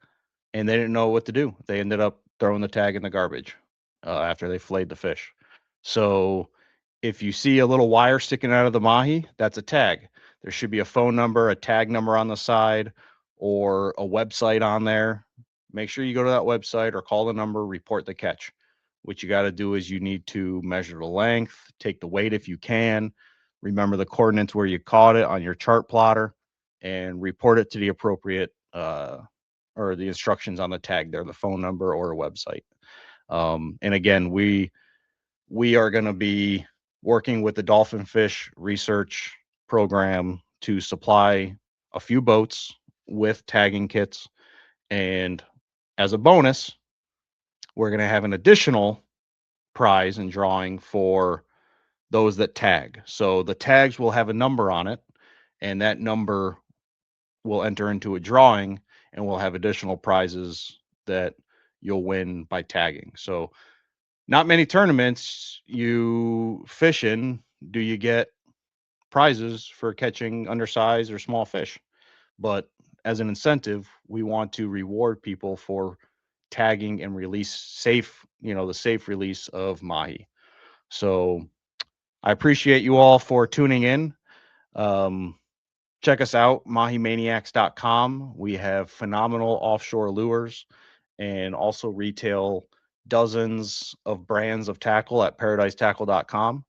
Speaker 1: and they didn't know what to do. They ended up throwing the tag in the garbage after they flayed the fish. So if you see a little wire sticking out of the Mahi, that's a tag. There should be a phone number, a tag number on the side, or a website on there. Make sure you go to that website or call the number, report the catch. What you got to do is you need to measure the length, take the weight if you can, remember the coordinates where you caught it on your chart plotter, and report it to the appropriate or the instructions on the tag there, the phone number or a website. And again, we are going to be working with the Dolphin Fish Research Program to supply a few boats with tagging kits. And as a bonus, we're going to have an additional prize and drawing for those that tag. So the tags will have a number on it, and that number will enter into a drawing, and we'll have additional prizes that you'll win by tagging. So not many tournaments you fish in do you get prizes for catching undersized or small fish. But as an incentive, we want to reward people for tagging and the safe release of Mahi. So I appreciate you all for tuning in. Check us out, mahimaniacs.com. We have phenomenal offshore lures and also retail dozens of brands of tackle at paradisetackle.com.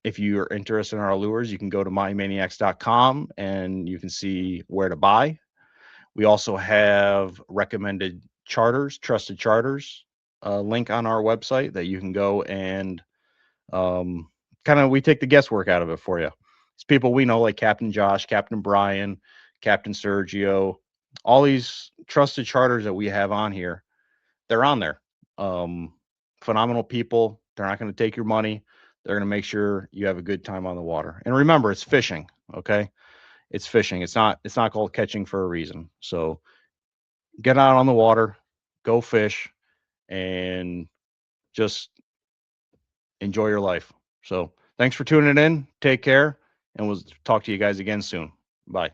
Speaker 1: If you're interested in our lures, you can go to mahimaniacs.com and you can see where to buy. We also have recommended charters, trusted charters, link on our website that you can go and we take the guesswork out of it for you. It's people we know like Captain Josh, Captain Brian, Captain Sergio, all these trusted charters that we have on here. They're on there. Phenomenal people. They're not going to take your money. They're going to make sure you have a good time on the water. And remember, it's fishing. Okay. It's fishing. It's not called catching for a reason. So get out on the water, go fish, and just enjoy your life. So thanks for tuning in. Take care, and we'll talk to you guys again soon. Bye.